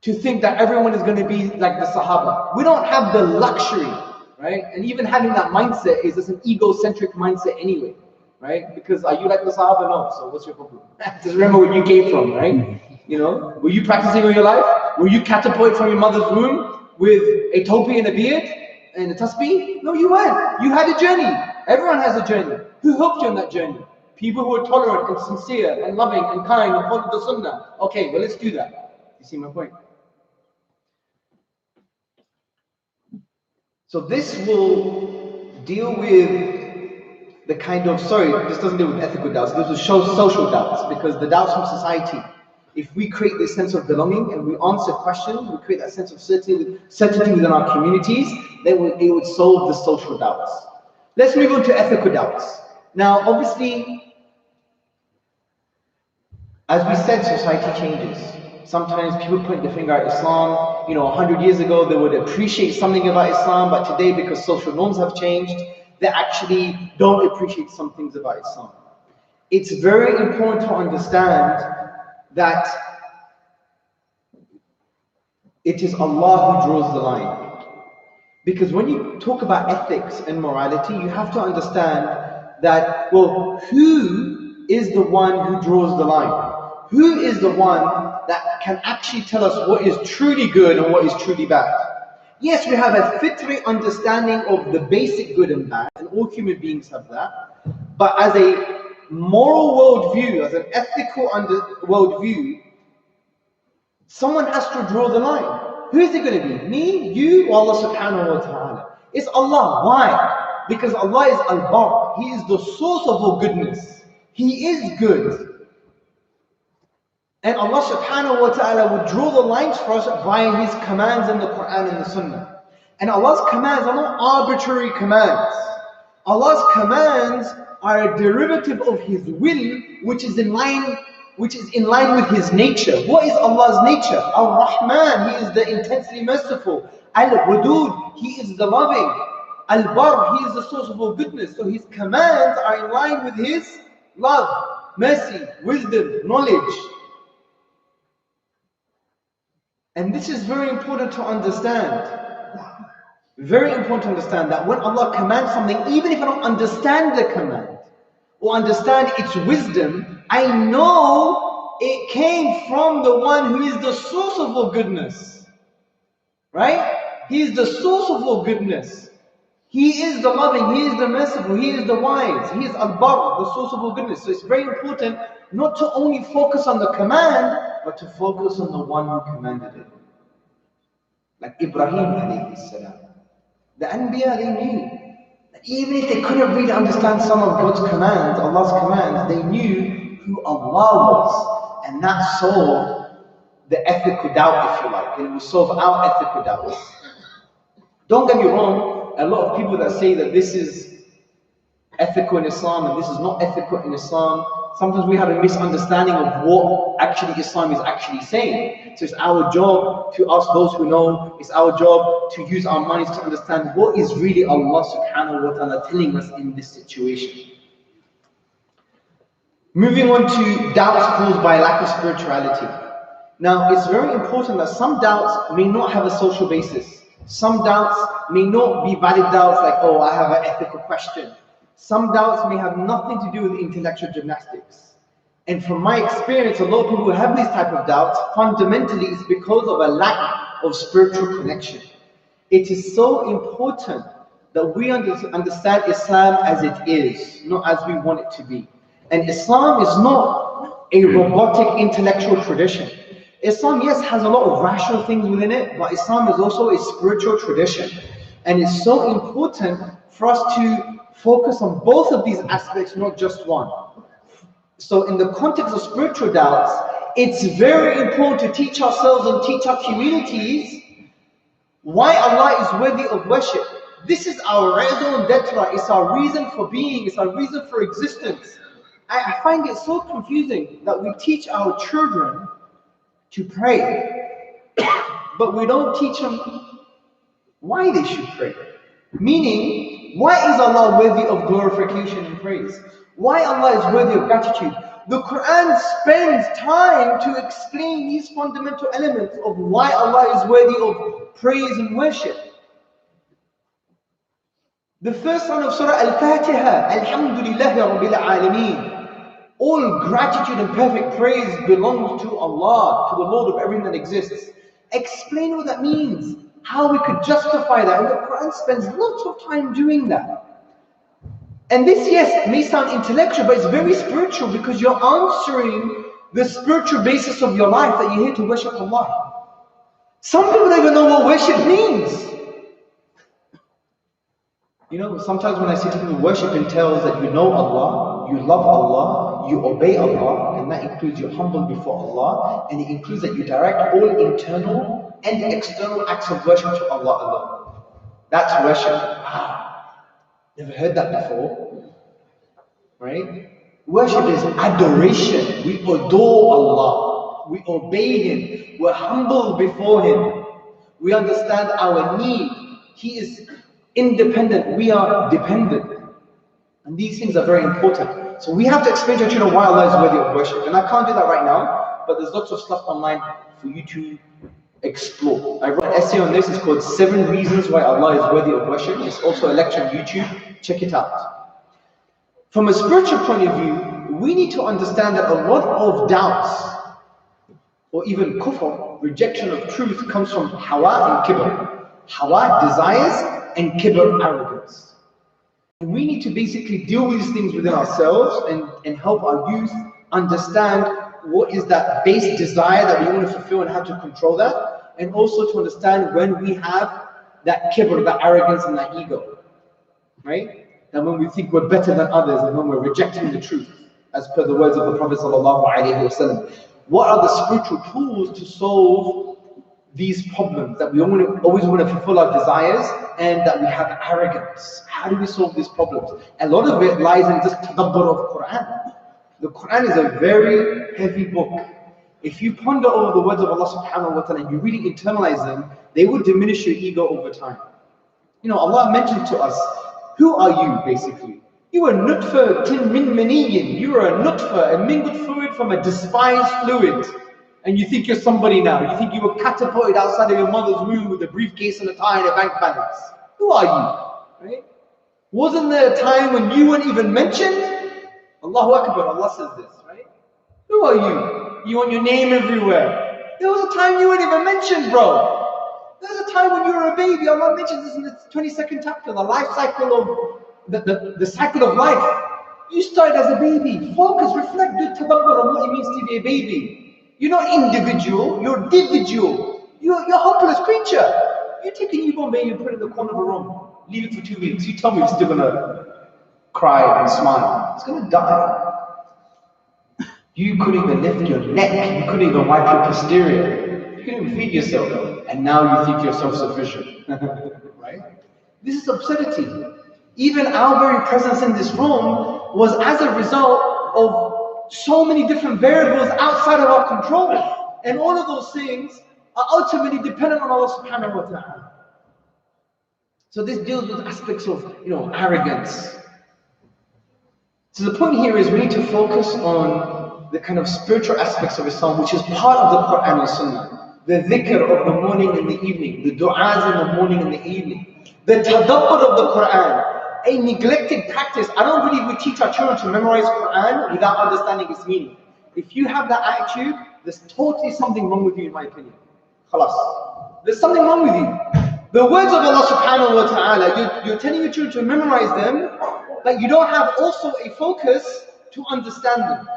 to think that everyone is going to be like the Sahaba. We don't have the luxury, right? And even having that mindset is just an egocentric mindset anyway, right? Because are you like the Sahaba? No. So what's your problem? Just remember where you came from, right? Were you practicing all your life? Were you catapulted from your mother's womb with a topi and a beard and a tasbih? No, you weren't. You had a journey. Everyone has a journey. Who helped you on that journey? People who are tolerant and sincere and loving and kind and follow the sunnah. Okay, well, let's do that. You see my point? So this will deal with the kind of, this doesn't deal with ethical doubts, this will show social doubts, because the doubts from society, if we create this sense of belonging and we answer questions, we create that sense of certainty within our communities, then it would solve the social doubts. Let's move on to ethical doubts. Now, obviously, as we said, society changes. Sometimes people point the finger at Islam. 100 years ago, they would appreciate something about Islam, but today, because social norms have changed, they actually don't appreciate some things about Islam. It's very important to understand that it is Allah who draws the line. Because when you talk about ethics and morality, you have to understand that, well, who is the one who draws the line? Who is the one that can actually tell us what is truly good and what is truly bad? Yes, we have a fitrah understanding of the basic good and bad, and all human beings have that. But as a moral worldview, as an ethical worldview, someone has to draw the line. Who is it going to be? Me, you, or Allah subhanahu wa ta'ala? It's Allah. Why? Because Allah is Al-Bar. He is the source of all goodness. He is good. And Allah subhanahu wa ta'ala would draw the lines for us via His commands in the Quran and the Sunnah. And Allah's commands are not arbitrary commands. Allah's commands are a derivative of His will, which is in line with His nature. What is Allah's nature? Ar-Rahman, He is the intensely merciful. Al-Wadud, He is the loving. Al-Bar, He is the source of all goodness. So His commands are in line with His love, mercy, wisdom, knowledge. And this is very important to understand. Very important to understand that when Allah commands something, even if I don't understand the command or understand its wisdom, I know it came from the one who is the source of all goodness. Right? He is the source of all goodness. He is the loving, He is the merciful, He is the wise, He is Al-Bar, the source of all goodness. So it's very important not to only focus on the command, but to focus on the one who commanded it. Like Ibrahim alayhi salam. The Anbiya, they knew that even if they couldn't really understand some of God's commands, Allah's commands, they knew who Allah was. And that solved the ethical doubt, if you like. And it will solve our ethical doubts. Don't get me wrong, a lot of people that say that this is ethical in Islam and this is not ethical in Islam, sometimes we have a misunderstanding of what actually Islam is actually saying. So it's our job to ask those who know, it's our job to use our minds to understand what is really Allah subhanahu wa ta'ala telling us in this situation. Moving on to doubts caused by lack of spirituality. Now, it's very important that some doubts may not have a social basis. Some doubts may not be valid doubts like, oh, I have an ethical question. Some doubts may have nothing to do with intellectual gymnastics. And from my experience, a lot of people who have these type of doubts, fundamentally it's because of a lack of spiritual connection. It is so important that we understand Islam as it is, not as we want it to be. And Islam is not a robotic intellectual tradition. Islam, yes, has a lot of rational things within it, but Islam is also a spiritual tradition. And it's so important for us to focus on both of these aspects, not just one. So in the context of spiritual doubts, it's very important to teach ourselves and teach our communities why Allah is worthy of worship. This is our raison d'etre, it's our reason for being, it's our reason for existence. I find it so confusing that we teach our children to pray, but we don't teach them why they should pray. Meaning, why is Allah worthy of glorification and praise? Why Allah is worthy of gratitude? The Quran spends time to explain these fundamental elements of why Allah is worthy of praise and worship. The first line of Surah Al-Fatiha, Alhamdulillahi Rabbil Alameen. All gratitude and perfect praise belongs to Allah, to the Lord of everything that exists. Explain what that means, how we could justify that. And the Quran spends lots of time doing that. And this, yes, may sound intellectual, but it's very spiritual because you're answering the spiritual basis of your life that you're here to worship Allah. Some people don't even know what worship means. You know, sometimes when I say to people, worship entails that you know Allah, you love Allah, you obey Allah, and that includes you're humble before Allah, and it includes that you direct all internal and external acts of worship to Allah alone. That's worship. Wow, never heard that before, right? Worship is adoration. We adore Allah, we obey Him, we're humble before Him, we understand our need. He is independent, we are dependent. And these things are very important. So we have to explain to our children why Allah is worthy of worship. And I can't do that right now, but there's lots of stuff online for you to explore. I wrote an essay on this, it's called 7 Reasons Why Allah is Worthy of Worship. It's also a lecture on YouTube, check it out. From a spiritual point of view, we need to understand that a lot of doubts, or even kufr, rejection of truth, comes from hawa and kibr. Hawa, desires, and kibr, arrogance. And we need to basically deal with these things within ourselves and help our youth understand what is that base desire that we want to fulfill and how to control that. And also to understand when we have that kibr, that arrogance and that ego. Right? And when we think we're better than others and when we're rejecting the truth, as per the words of the Prophet ﷺ. What are the spiritual tools to solve these problems that we always want to fulfill our desires and that we have arrogance? How do we solve these problems? A lot of it lies in just tadabbur of Quran. The Quran is a very heavy book. If you ponder over the words of Allah subhanahu wa ta'ala and you really internalize them, they will diminish your ego over time. Allah mentioned to us, who are you basically? You are nutfa min maniyin. You are a nutfa, a mingled fluid from a despised fluid. And you think you're somebody now. You think you were catapulted outside of your mother's womb with a briefcase and a tie and a bank balance. Who are you? Right? Wasn't there a time when you weren't even mentioned? Allahu Akbar, Allah says this, right? Who are you? You want your name everywhere. There was a time you weren't even mentioned, bro. There was a time when you were a baby. Allah mentions this in the 22nd chapter, the life cycle of the cycle of life. You started as a baby. Focus, reflect, do tadabbur on what it means to be a baby. You're not individual, you're individual. You're a helpless creature. You take a newborn baby and put it in the corner of a room. Leave it for 2 weeks. You tell me it's still gonna cry and smile. It's gonna die. You couldn't even lift your neck. You couldn't even wipe your posterior. You couldn't even feed yourself. And now you think you're self-sufficient. Right? This is absurdity. Even our very presence in this room was as a result of so many different variables outside of our control. And all of those things are ultimately dependent on Allah subhanahu wa ta'ala. So this deals with aspects of, arrogance. So the point here is we need to focus on the kind of spiritual aspects of Islam, which is part of the Quran and Sunnah. The dhikr of the morning and the evening, the du'as in the morning and the evening, the tadabbur of the Quran. A neglected practice. I don't believe we teach our children to memorize Quran without understanding its meaning. If you have that attitude, there's totally something wrong with you, in my opinion. Khalas. There's something wrong with you. The words of Allah subhanahu wa ta'ala, you're telling your children to memorize them, but you don't have also a focus to understand them.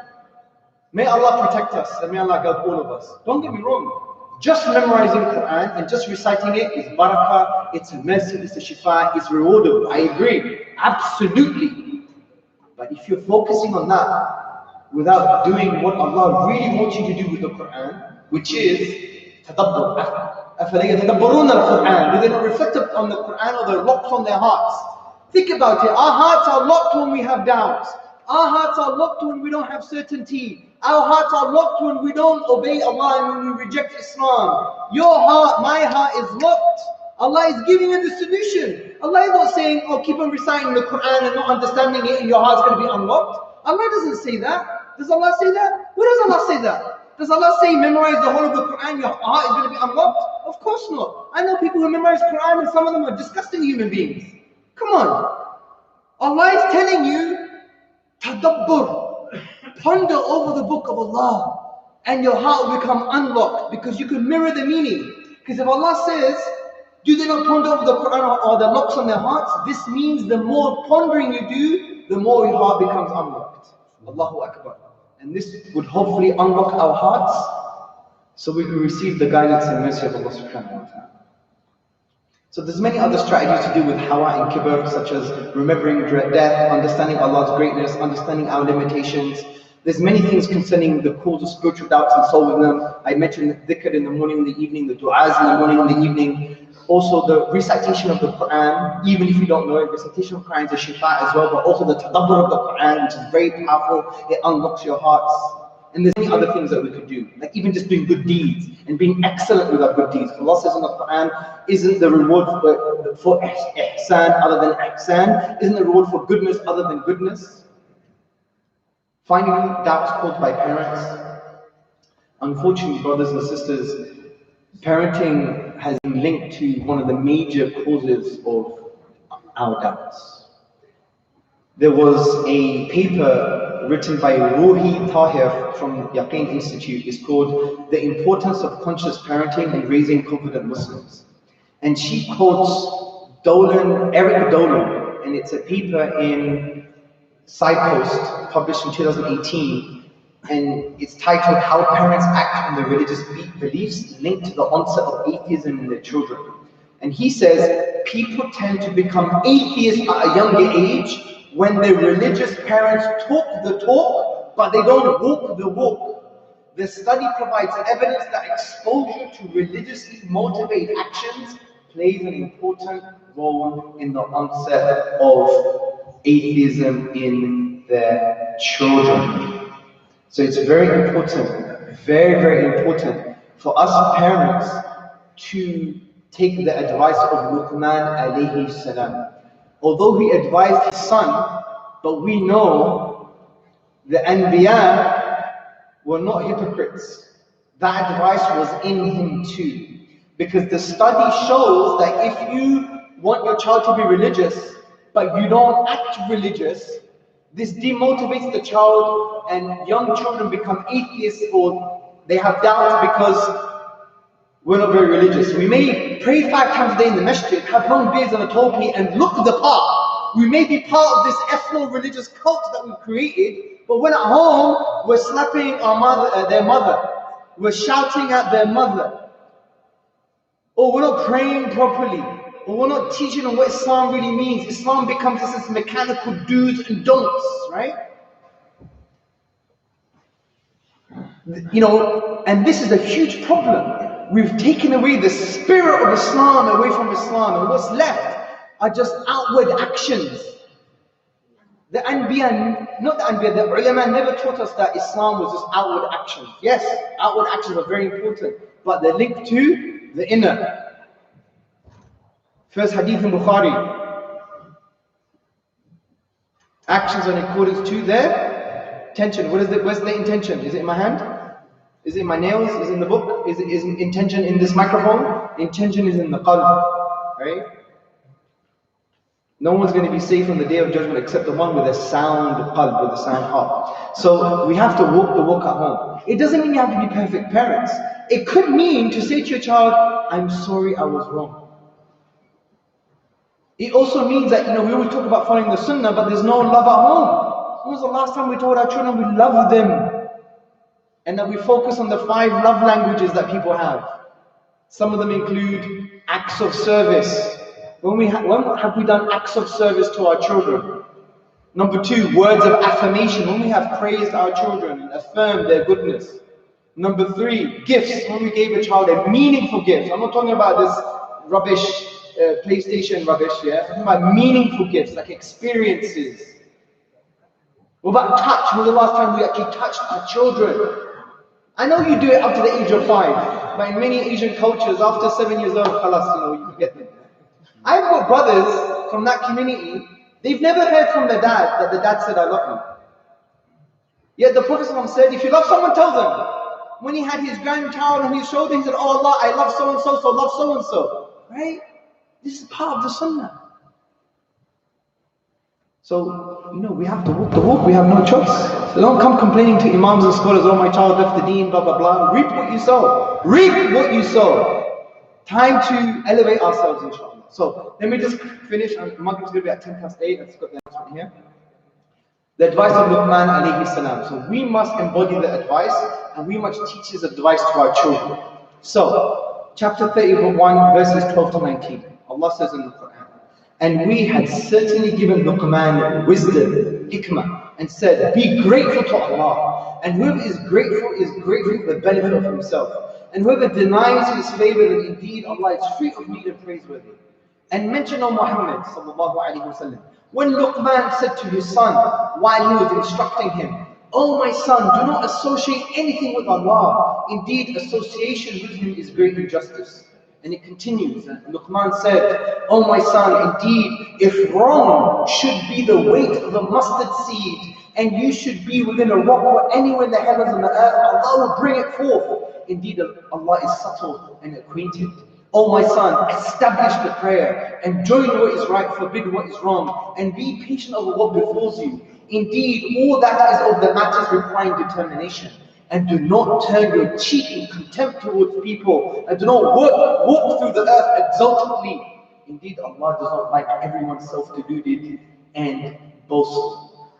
May Allah protect us, and may Allah help all of us. Don't get me wrong. Just memorizing Quran and just reciting it is barakah, it's a mercy, it's a shifa, it's rewardable. I agree, absolutely. But if you're focusing on that without doing what Allah really wants you to do with the Quran, which is tadabbur. أَفَلَا يَتَدَبَّرُونَ الْقُرْآنَ? Do they not reflect on the Quran, or they're locked on their hearts? Think about it. Our hearts are locked when we have doubts. Our hearts are locked when we don't have certainty. Our hearts are locked when we don't obey Allah and when we reject Islam. Your heart, my heart is locked. Allah is giving you the solution. Allah is not saying, keep on reciting the Quran and not understanding it and your heart's going to be unlocked. Allah doesn't say that. Does Allah say that? Where does Allah say that? Does Allah say memorize the whole of the Quran, your heart is going to be unlocked? Of course not. I know people who memorize Quran and some of them are disgusting human beings. Come on. Allah is telling you, tadabbur. Ponder over the book of Allah and your heart will become unlocked because you can mirror the meaning. Because if Allah says, do they not ponder over the Quran or the locks on their hearts? This means the more pondering you do, the more your heart becomes unlocked. Allahu Akbar. And this would hopefully unlock our hearts so we can receive the guidance and mercy of Allah subhanahu wa ta'ala. So there's many other strategies to do with hawa and kibr, such as remembering death, understanding Allah's greatness, understanding our limitations. There's many things concerning the cause of spiritual doubts and solving them. I mentioned the dhikr in the morning and the evening, the du'as in the morning and the evening. Also the recitation of the Quran, even if you don't know it, recitation of the Quran is a shifa as well, but also the tadabbur of the Quran, which is very powerful. It unlocks your hearts. And there's many other things that we could do, like even just doing good deeds and being excellent with our good deeds. Allah says in the Quran, isn't the reward for ihsan other than ihsan? Isn't the reward for goodness other than goodness? Finally, doubts caused by parents. Unfortunately, brothers and sisters, parenting has been linked to one of the major causes of our doubts. There was a paper written by Ruhi Tahir from Yaqeen Institute. It's called The Importance of Conscious Parenting and Raising Confident Muslims. And she quotes Eric Dolan, and it's a paper in Sidepost, published in 2018, and it's titled How Parents Act on the Religious Beliefs Linked to the Onset of Atheism in Their Children. And he says people tend to become atheists at a younger age when their religious parents talk the talk, but they don't walk the walk. The study provides evidence that exposure to religiously motivated actions plays an important role in the onset of atheism in their children. So it's very important, very, very important for us parents to take the advice of Luqman alayhi salam. Although he advised his son, but we know the Anbiya were not hypocrites. That advice was in him too. Because the study shows that if you want your child to be religious, but you don't act religious, this demotivates the child, and young children become atheists or they have doubts because we're not very religious. We may pray 5 times a day in the masjid, have long beards and a topi, and look the part. We may be part of this ethno-religious cult that we've created, but when at home, we're slapping their mother. We're shouting at their mother. Or we're not praying properly. Or we're not teaching them what Islam really means. Islam becomes this mechanical do's and don'ts, right? You know, and this is a huge problem. We've taken away the spirit of Islam away from Islam, and what's left are just outward actions. The Anbiya, not the Anbiya, the ulama never taught us that Islam was just outward actions. Yes, outward actions are very important, but they're linked to the inner. First hadith in Bukhari. Actions are in accordance to their intention. Where's the intention? Is it in my hand? Is it in my nails? Is it in the book? Is intention in this microphone? Intention is in the qalb, right? No one's going to be safe on the day of judgment except the one with a sound qalb, with a sound heart. So we have to walk the walk at home. It doesn't mean you have to be perfect parents. It could mean to say to your child, I'm sorry, I was wrong. It also means that, we always talk about following the sunnah, but there's no love at home. When was the last time we told our children we love them? And that we focus on the 5 love languages that people have. Some of them include acts of service. When have we done acts of service to our children? Number 2, words of affirmation. When we have praised our children and affirmed their goodness. Number 3, gifts. When we gave a child a meaningful gift. I'm not talking about this rubbish, PlayStation rubbish, yeah? I'm talking about meaningful gifts, like experiences. What about touch? When was the last time we actually touched our children? I know you do it up to the age of 5, but in many Asian cultures, after 7 years old, khalas, you can get them. I've got brothers from that community, they've never heard from their dad that the dad said, I love you. Yet the Prophet said, if you love someone, tell them. When he had his grandchild on his shoulder, he said, oh Allah, I love so-and-so, so love so-and-so. Right? This is part of the sunnah. So, we have to walk the walk, we have no choice. So don't come complaining to imams and scholars, oh my child left the deen, blah, blah, blah. Reap what you sow. Reap what you sow. Time to elevate ourselves, inshallah. So, let me just finish. Maghrib is going to be at 8:10. Let's got the next one here. The advice of Luqman alayhi salam. So, we must embody the advice, and we must teach his advice to our children. So, chapter 31, verses 12 to 19. Allah says in the Quran, and we had certainly given Luqman wisdom, hikmah, and said, be grateful to Allah. And whoever is grateful for the benefit of himself. And whoever denies his favor, then indeed Allah is free of need and praiseworthy. And mention on Muhammad sallallahu alaihi wasallam, when Luqman said to his son, while he was instructing him, oh my son, do not associate anything with Allah. Indeed, association with him is great injustice. And it continues, and Luqman said, oh my son, indeed, if wrong should be the weight of a mustard seed, and you should be within a rock or anywhere in the heavens and the earth, Allah will bring it forth. Indeed, Allah is subtle and acquainted. Oh my son, establish the prayer, and join what is right, forbid what is wrong, and be patient over what befalls you. Indeed, all that is of the matters requiring determination. And do not turn your cheek in contempt towards people, and do not walk through the earth exultantly. Indeed, Allah does not like everyone self-deluded and boastful.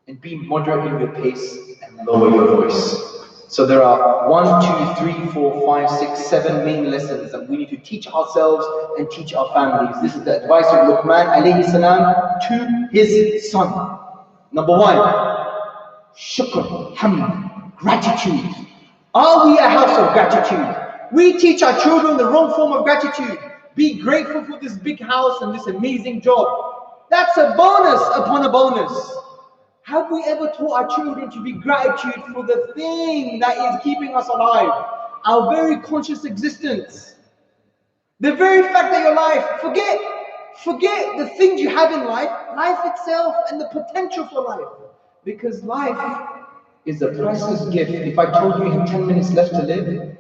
And be moderate in your pace and lower your voice. So there are 1, 2, 3, 4, 5, 6, 7 main lessons that we need to teach ourselves and teach our families. This is the advice of Luqman alayhi salam to his son. Number 1, shukr, hamd, gratitude. Are we a house of gratitude? We teach our children the wrong form of gratitude. Be grateful for this big house and this amazing job. That's a bonus upon a bonus. Have we ever taught our children to be gratitude for the thing that is keeping us alive? Our very conscious existence. The very fact that you're alive, forget the things you have in life itself and the potential for life. Because life is a priceless gift. If I told you you have 10 minutes left to live,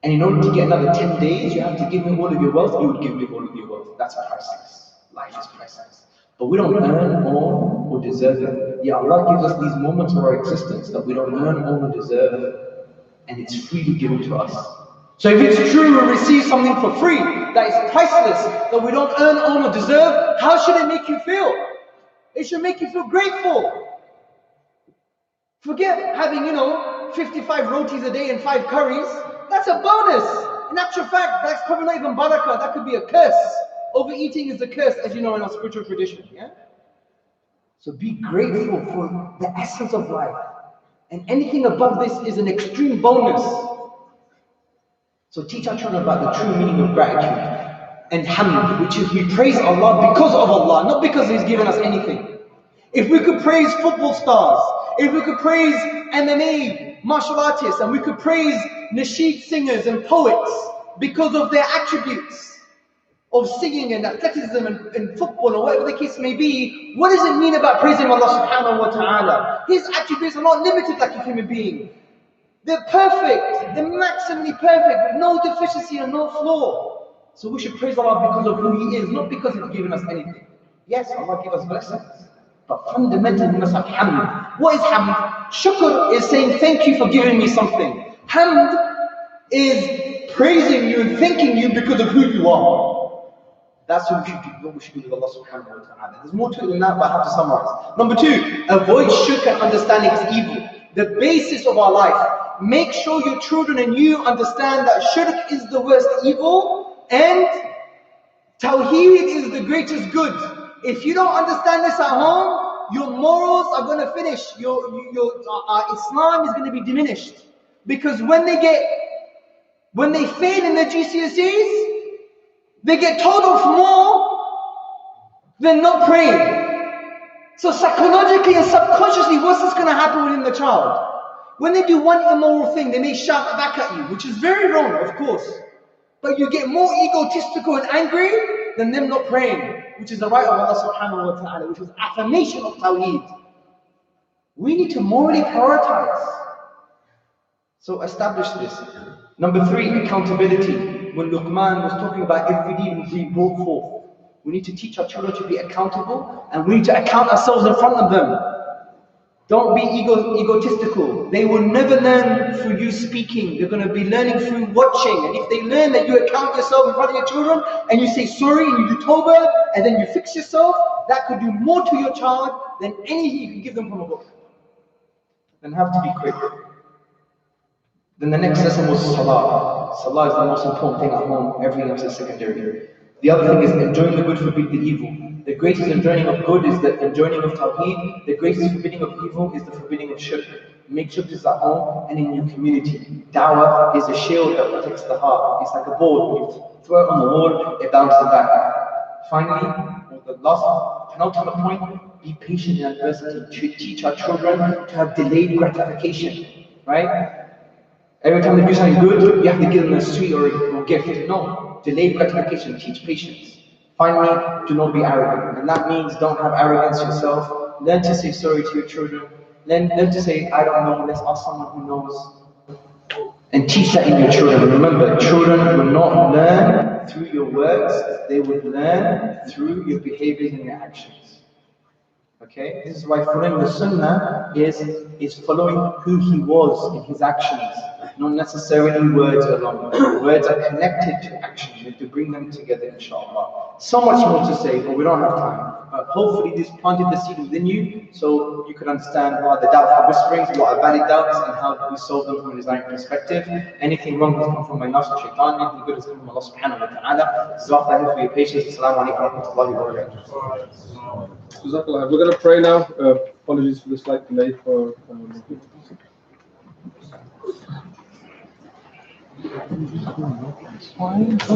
and in order to get another 10 days, you have to give me all of your wealth, you would give me all of your wealth. That's priceless. Life is priceless. But we don't earn or deserve it. Yeah, Allah gives us these moments of our existence that we don't earn or deserve, and it's freely given to us. So if it's true we receive something for free, that is priceless, that we don't earn or deserve, how should it make you feel? It should make you feel grateful. Forget having, 55 rotis a day and 5 curries. That's a bonus. In actual fact, that's probably not even barakah. That could be a curse. Overeating is a curse, as you know in our spiritual tradition. Yeah. So be grateful for the essence of life, and anything above this is an extreme bonus. So teach our children about the true meaning of gratitude and hamd, which is we praise Allah because of Allah, not because He's given us anything. If we could praise football stars, if we could praise MMA martial artists, and we could praise nasheed singers and poets because of their attributes of singing and athleticism and football or whatever the case may be, what does it mean about praising Allah subhanahu wa ta'ala? His attributes are not limited like a human being. They're perfect, they're maximally perfect, with no deficiency and no flaw. So we should praise Allah because of who He is, not because He's given us anything. Yes, Allah gives us blessings, but fundamentally we must have hamd. What is hamd? Shukr is saying thank you for giving me something. Hamd is praising you and thanking you because of who you are. That's what we should do with Allah subhanahu wa ta'ala. There's more to it than that, but I have to summarize. Number 2, avoid shirk and understanding is evil. The basis of our life. Make sure your children and you understand that shirk is the worst evil and tawheed is the greatest good. If you don't understand this at home, your morals are going to finish. Your Islam is going to be diminished. Because when they fail in their GCSEs, they get told off more than not praying. So psychologically and subconsciously, what's this going to happen within the child? When they do one immoral thing, they may shout back at you, which is very wrong, of course. But you get more egotistical and angry than them not praying, which is the right of Allah subhanahu wa ta'ala, which is affirmation of tawheed. We need to morally prioritize. So establish this. Number 3, accountability. When Luqman was talking about every deed we brought forth, we need to teach our children to be accountable, and we need to account ourselves in front of them. Don't be egotistical. They will never learn through you speaking. They're going to be learning through watching. And if they learn that you account yourself in front of your children, and you say sorry, and you do tawbah, and then you fix yourself, that could do more to your child than anything you can give them from a book. Then have to be quick. Then the next lesson was salah. Salah is the most important thing at home. Everything else is secondary. The other thing is enjoying the good, forbid the evil. The greatest enjoying of good is the enjoying of tawheed. The greatest forbidding of evil is the forbidding of shirk. Make shirk at home and in your community. Dawah is a shield that protects the heart. It's like a ball. You throw it on the wall, it bounces back. Finally, the last penultimate point, be patient in adversity. To teach our children to have delayed gratification. Right? Every time they do something good, you have to give them a sweet or a gift. No, delayed gratification, teach patience. Finally, do not be arrogant. And that means don't have arrogance yourself. Learn to say sorry to your children. Learn to say, I don't know, let's ask someone who knows. And teach that in your children. Remember, children will not learn through your words, they will learn through your behaviors and your actions. Okay? This is why following the Sunnah is following who he was in his actions, not necessarily words alone. Words are connected to actions. You have to bring them together, inshallah. So much more to say, but we don't have time. Hopefully this planted the seed within you, so you could understand what are the doubtful whisperings, what are valid doubts, and how do we solve them from an Islamic perspective. Anything wrong has come from my nafs and shaitan, anything good has come from Allah subhanahu wa ta'ala. Jazakallah for your patience. Assalamu alaikum wa rahmatullahi wa barakatuh. Jazakallah. We're going to pray now. Apologies for the slight delay for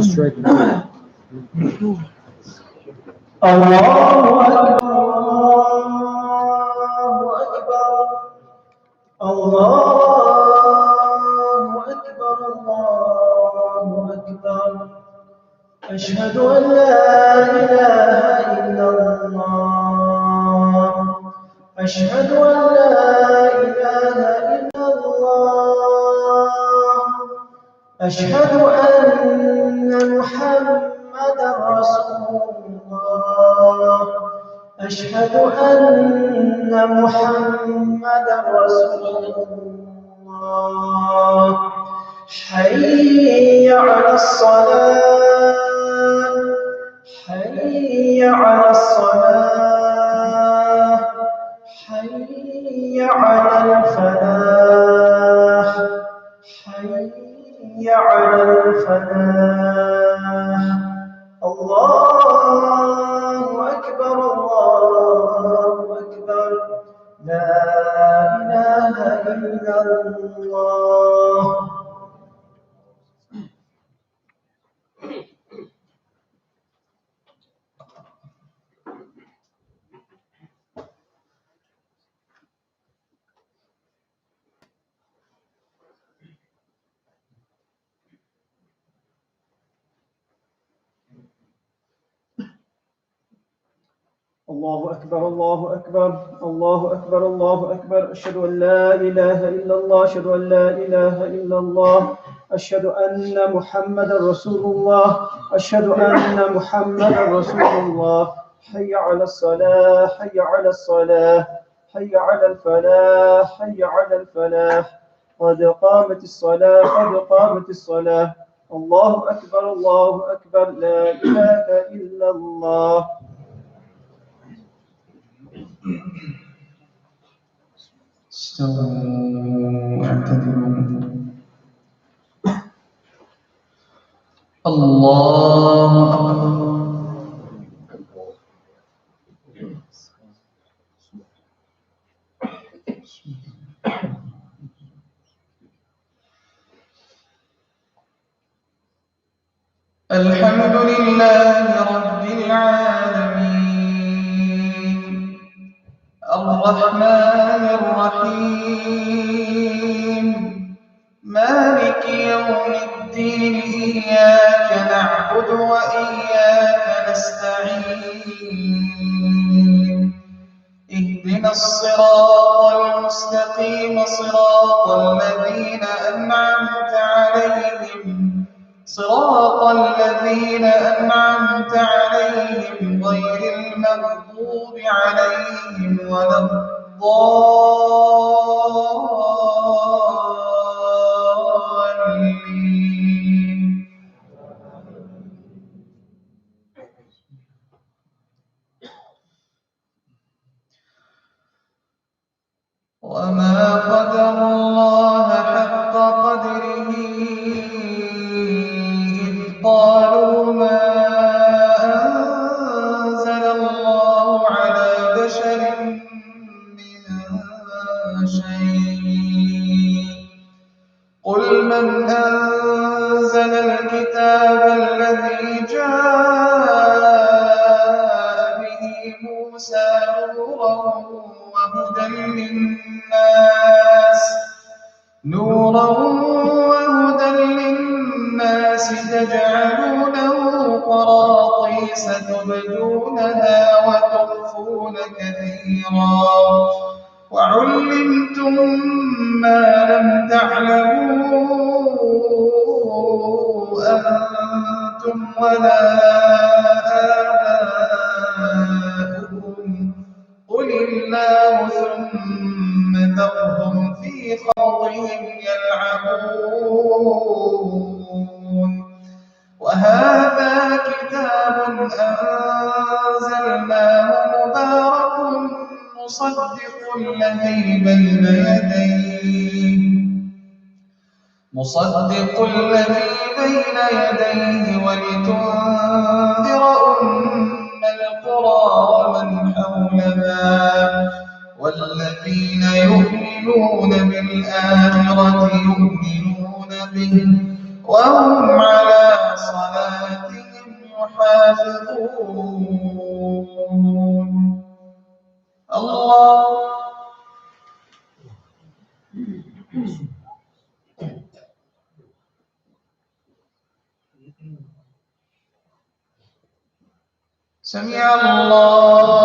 straight. Allahu Akbar, Allahu Akbar, Allahu Akbar, Allahu Akbar. أشهد أن لا إله إلا الله أشهد أن لا إله إلا الله أشهد أن محمدا رسول الله أشهد أن محمدا رسول الله حي على الصلاة حي على الصلاة حي على الفلاح حي على الفلاح الله أكبر الله أكبر لا إله إلا الله الله أكبر الله أكبر الله أكبر الله أكبر أشهد أن لا إله إلا الله أشهد أن لا إله إلا الله أشهد أن محمدا رسول الله أشهد أن محمدا رسول الله حي على الصلاة حي على الصلاة حي على الفلاح حي على الفلاح قد قامت الصلاة قد قامت الصلاة الله أكبر لا إله إلا الله استووا اعتدلوا الله أكبر الحمد لله رب العالمين الرحمن الرحيم مالك يوم الدين إياك نعبد وإياك نستعين اهدنا الصراط المستقيم صراط الذين أنعمت عليهم غير المغضوب عليهم ولا الضالين وما قدر الله حق قدره إذ قالوا ما أنزل الله على بشر من شيء قل من أنزل الكتاب الذي جاء به موسى نورا وهدى للناس تجعلونه قراطيس تبدونها وتخفون كثيرا وعلمتم ما لم تعلموا أنتم ولا آباؤكم قل الله ثم ذرهم في خوضهم يلعبون وهذا كتاب أنزلناه مبارك مصدق الذي بين يديه ولتنذر أم القرى ومن حولها والذين يؤمنون بالآخرة يؤمنون به وهم على صلاتهم يحافظون الله سمع الله